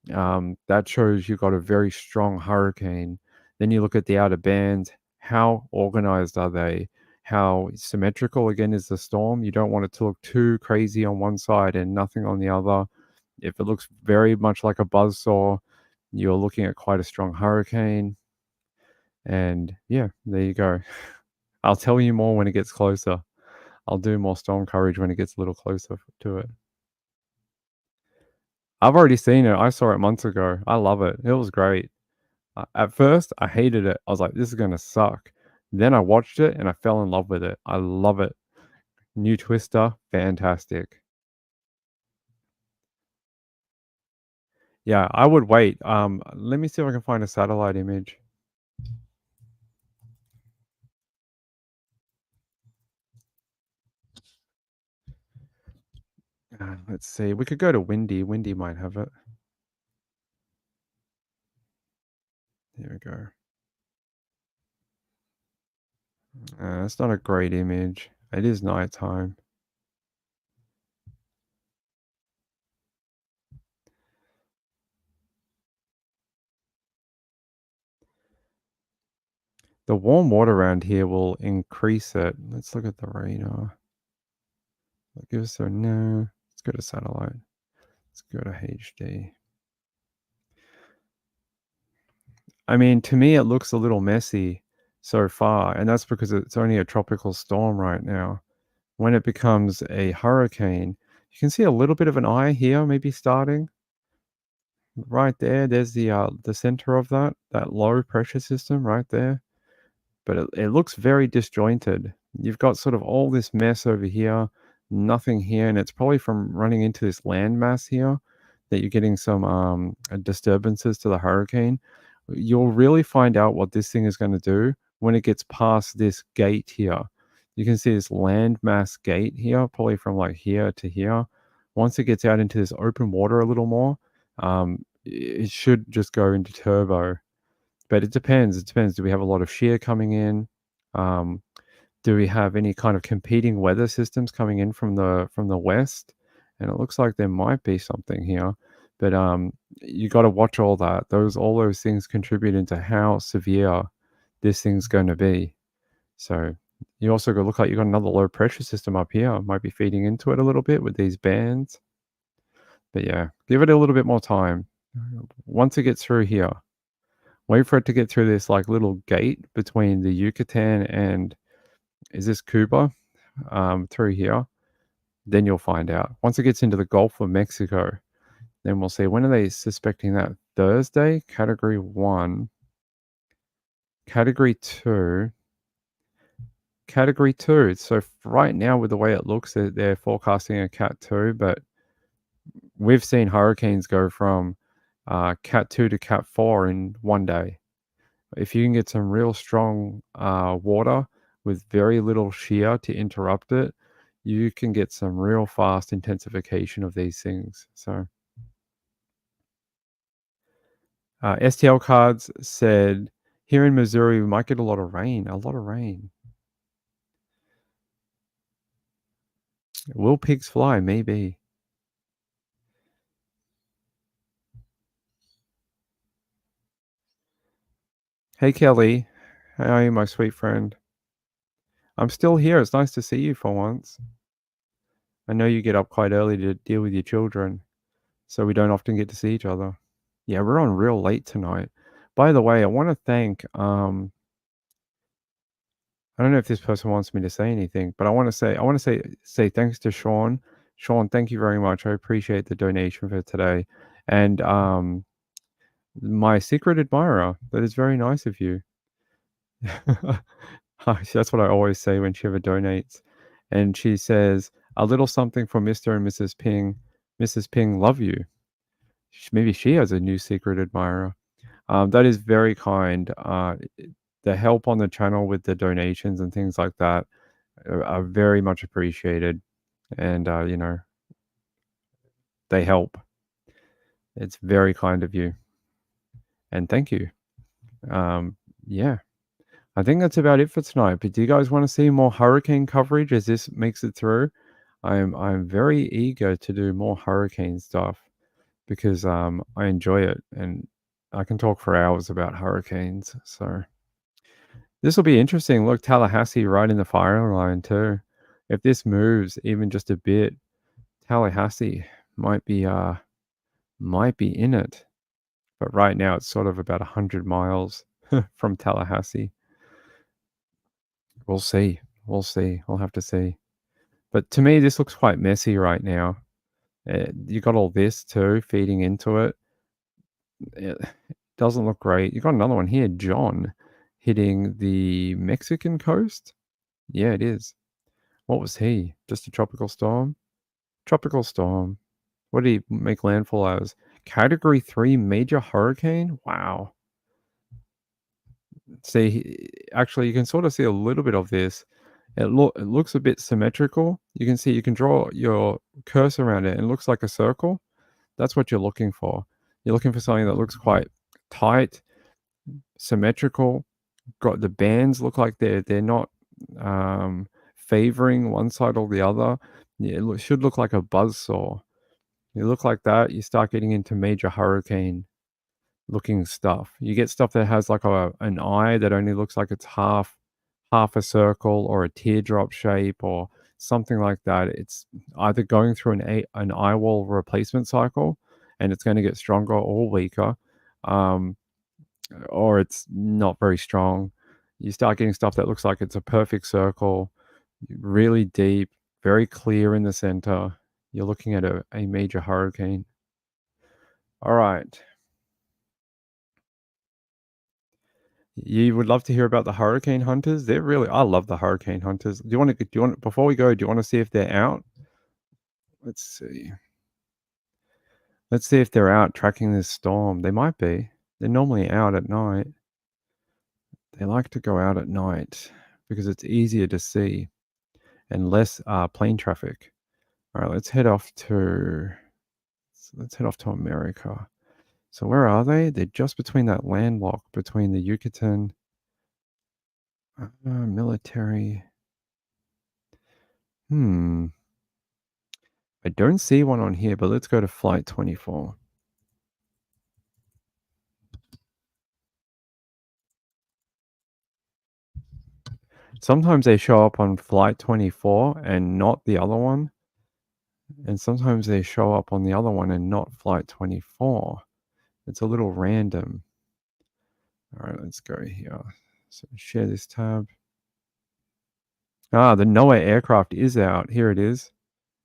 That shows you've got a very strong hurricane. Then you look at the outer bands. How organized are they? How symmetrical again is the storm? You don't want it to look too crazy on one side and nothing on the other. If it looks very much like a buzzsaw, you're looking at quite a strong hurricane. And yeah, there you go. I'll tell you more when it gets closer. I'll do more storm coverage when it gets a little closer to it. I've already seen it. I saw it months ago. I love it. It was great. At first, I hated it. I was like, this is going to suck. Then I watched it and I fell in love with it. I love it. New Twister, fantastic. Yeah, I would wait. Let me see if I can find a satellite image. Let's see. We could go to Windy. Windy might have it. There we go. It's not a great image. It is nighttime. The warm water around here will increase it. Let's look at the radar. Give us a no. Let's go to satellite. Let's go to HD. I mean, to me, it looks a little messy so far, and that's because it's only a tropical storm right now. When it becomes a hurricane, you can see a little bit of an eye here, maybe starting right there. There's the center of that low pressure system right there, but it looks very disjointed. You've got sort of all this mess over here, nothing here, and it's probably from running into this landmass here that you're getting some disturbances to the hurricane. You'll really find out what this thing is going to do when it gets past this gate here. You can see this landmass gate here, probably from like here to here. Once it gets out into this open water a little more, it should just go into turbo. But it depends. It depends. Do we have a lot of shear coming in? Do we have any kind of competing weather systems coming in from the west? And it looks like there might be something here. But you got to watch all that. All those things contribute into how severe this thing's going to be. So you also look like you got another low pressure system up here. Might be feeding into it a little bit with these bands. But yeah, give it a little bit more time. Once it gets through here, wait for it to get through this like little gate between the Yucatan and, is this Cuba? Through here. Then you'll find out. Once it gets into the Gulf of Mexico, then we'll see. When are they suspecting that? Thursday, Category 1. Category 2. Category 2. So right now, with the way it looks, they're forecasting a Cat 2, but we've seen hurricanes go from Cat 2 to Cat 4 in one day. If you can get some real strong water with very little shear to interrupt it, you can get some real fast intensification of these things. So STL Cards said, here in Missouri, we might get a lot of rain. A lot of rain. Will pigs fly? Maybe. Hey, Kelly. How are you, my sweet friend? I'm still here. It's nice to see you for once. I know you get up quite early to deal with your children, so we don't often get to see each other. Yeah, we're on real late tonight. By the way, I want to thank, I don't know if this person wants me to say anything, but I want to say thanks to Sean. Sean, thank you very much. I appreciate the donation for today. And my secret admirer, that is very nice of you. That's what I always say when she ever donates. And she says, a little something for Mr. and Mrs. Ping. Mrs. Ping, love you. Maybe she has a new secret admirer. That is very kind. The help on the channel with the donations and things like that are very much appreciated. And, they help. It's very kind of you. And thank you. Yeah. I think that's about it for tonight. But do you guys want to see more hurricane coverage as this makes it through? I'm very eager to do more hurricane stuff because I enjoy it and I can talk for hours about hurricanes. So this will be interesting. Look, Tallahassee right in the fire line too. If this moves even just a bit, Tallahassee might be in it. But right now it's sort of about 100 miles from Tallahassee. We'll see. We'll see. We'll have to see. But to me, this looks quite messy right now. You got all this too feeding into it. It doesn't look great. You got another one here, John, hitting the Mexican coast. Yeah, it is. What was he? Just a tropical storm? Tropical storm. What did he make landfall as? Category 3 major hurricane? Wow. See, actually, you can sort of see a little bit of this. It looks a bit symmetrical. You can see, you can draw your cursor around it and it looks like a circle. That's what you're looking for. You're looking for something that looks quite tight, symmetrical. Got the bands look like they're not favoring one side or the other. Yeah, it should look like a buzzsaw. You look like that, you start getting into major hurricane looking stuff. You get stuff that has like an eye that only looks like it's half a circle or a teardrop shape or something like that. It's either going through an eye wall replacement cycle and it's going to get stronger or weaker, or it's not very strong. You start getting stuff that looks like it's a perfect circle, really deep, very clear in the center. You're looking at a major hurricane. All right. You would love to hear about the hurricane hunters? I love the hurricane hunters. Before we go, do you want to see if they're out? Let's see. Let's see if they're out tracking this storm. They might be. They're normally out at night. They like to go out at night because it's easier to see and less plane traffic. All right, let's head off to America. So where are they? They're just between that landlock between the Yucatan military. I don't see one on here, but let's go to Flight 24. Sometimes they show up on Flight 24 and not the other one. And sometimes they show up on the other one and not Flight 24. It's a little random. All right, let's go here. So share this tab. The NOAA aircraft is out. Here it is.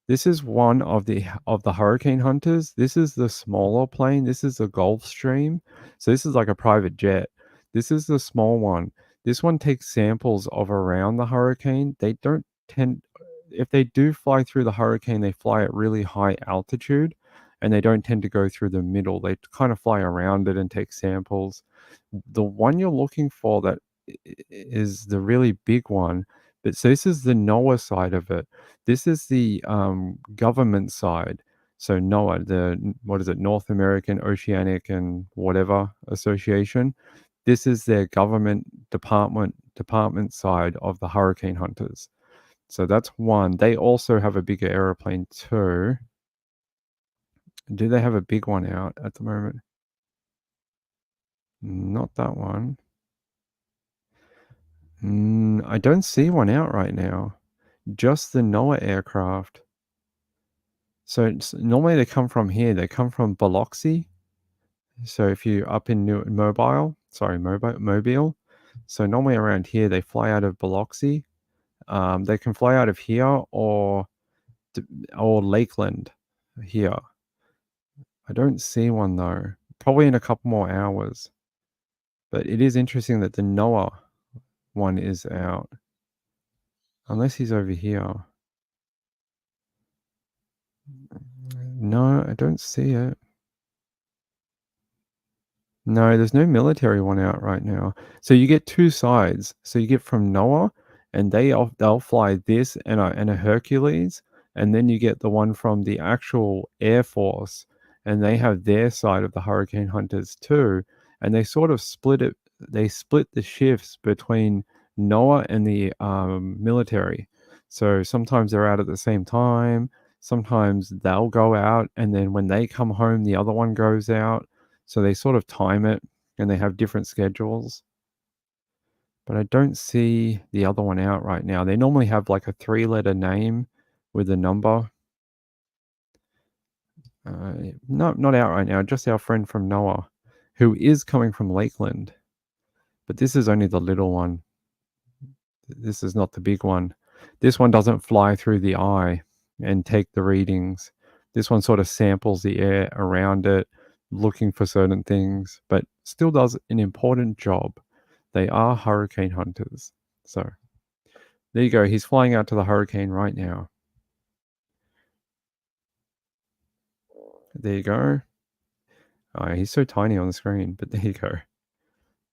This is one of the Hurricane Hunters. This is the smaller plane. This is the Gulfstream. So this is like a private jet. This is the small one. This one takes samples of around the hurricane. They don't tend, if they do fly through the hurricane, they fly at really high altitude, and they don't tend to go through the middle. They kind of fly around it and take samples. The one you're looking for that is the really big one. But so this is the NOAA side of it. This is the government side. So NOAA, what is it, North American Oceanic and whatever Association. This is their government department side of the Hurricane Hunters. So that's one. They also have a bigger airplane too. Do they have a big one out at the moment? Not that one. I don't see one out right now. Just the NOAA aircraft. So normally they come from here. They come from Biloxi. So if you're up in Mobile. So normally around here they fly out of Biloxi. They can fly out of here or Lakeland here. I don't see one though. Probably in a couple more hours. But it is interesting that the NOAA one is out. Unless he's over here. No, I don't see it. No, there's no military one out right now. So you get two sides. So you get from NOAA, and they'll fly this and a Hercules, and then you get the one from the actual Air Force, and they have their side of the Hurricane Hunters too. And they sort of split it. They split the shifts between NOAA and the military. So sometimes they're out at the same time. Sometimes they'll go out, and then when they come home, the other one goes out. So they sort of time it, and they have different schedules. But I don't see the other one out right now. They normally have like a 3-letter name with a number. Not out right now. Just our friend from NOAA, who is coming from Lakeland. But this is only the little one. This is not the big one. This one doesn't fly through the eye and take the readings. This one sort of samples the air around it, looking for certain things, but still does an important job. They are Hurricane Hunters. So there you go. He's flying out to the hurricane right now. There you go. Oh, he's so tiny on the screen, but there you go.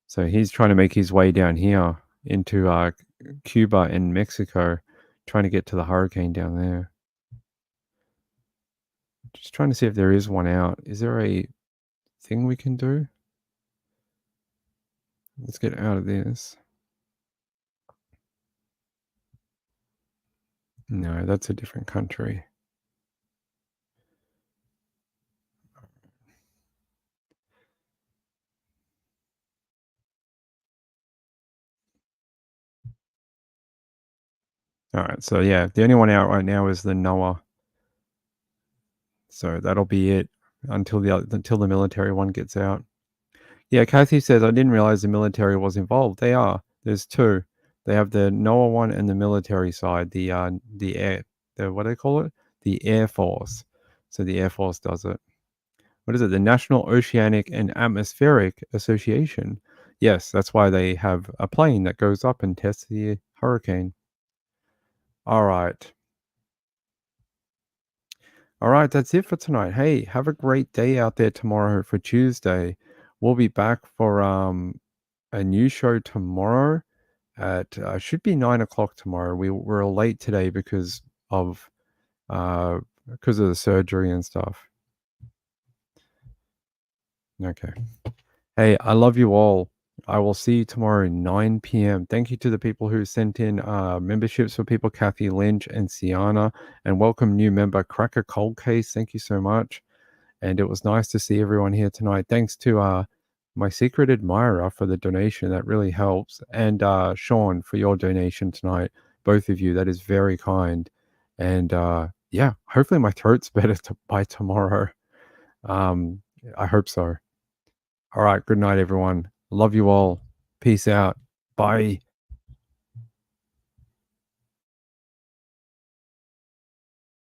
So he's trying to make his way down here into Cuba and Mexico, trying to get to the hurricane down there. Just trying to see if there is one out. Is there a thing we can do? Let's get out of this. No, that's a different country. All right, so yeah, the only one out right now is the NOAA. So that'll be it until the military one gets out. Yeah, Kathy says, I didn't realize the military was involved. They are. There's two. They have the NOAA one and the military side. The air, what do they call it? The Air Force. So the Air Force does it. What is it? The National Oceanic and Atmospheric Association. Yes, that's why they have a plane that goes up and tests the hurricane. All right. All right, that's it for tonight. Hey, have a great day out there tomorrow for Tuesday. We'll be back for a new show tomorrow at should be 9 o'clock tomorrow. We're late today because of the surgery and stuff. Okay. Hey, I love you all. I will see you tomorrow 9 p.m. Thank you to the people who sent in memberships for people, Kathy Lynch and Sienna, and welcome new member Cracker Cold Case. Thank you so much. And it was nice to see everyone here tonight. Thanks to my secret admirer for the donation. That really helps. And Sean for your donation tonight. Both of you. That is very kind. And yeah, hopefully my throat's better by tomorrow. I hope so. All right. Good night, everyone. Love you all. Peace out. Bye.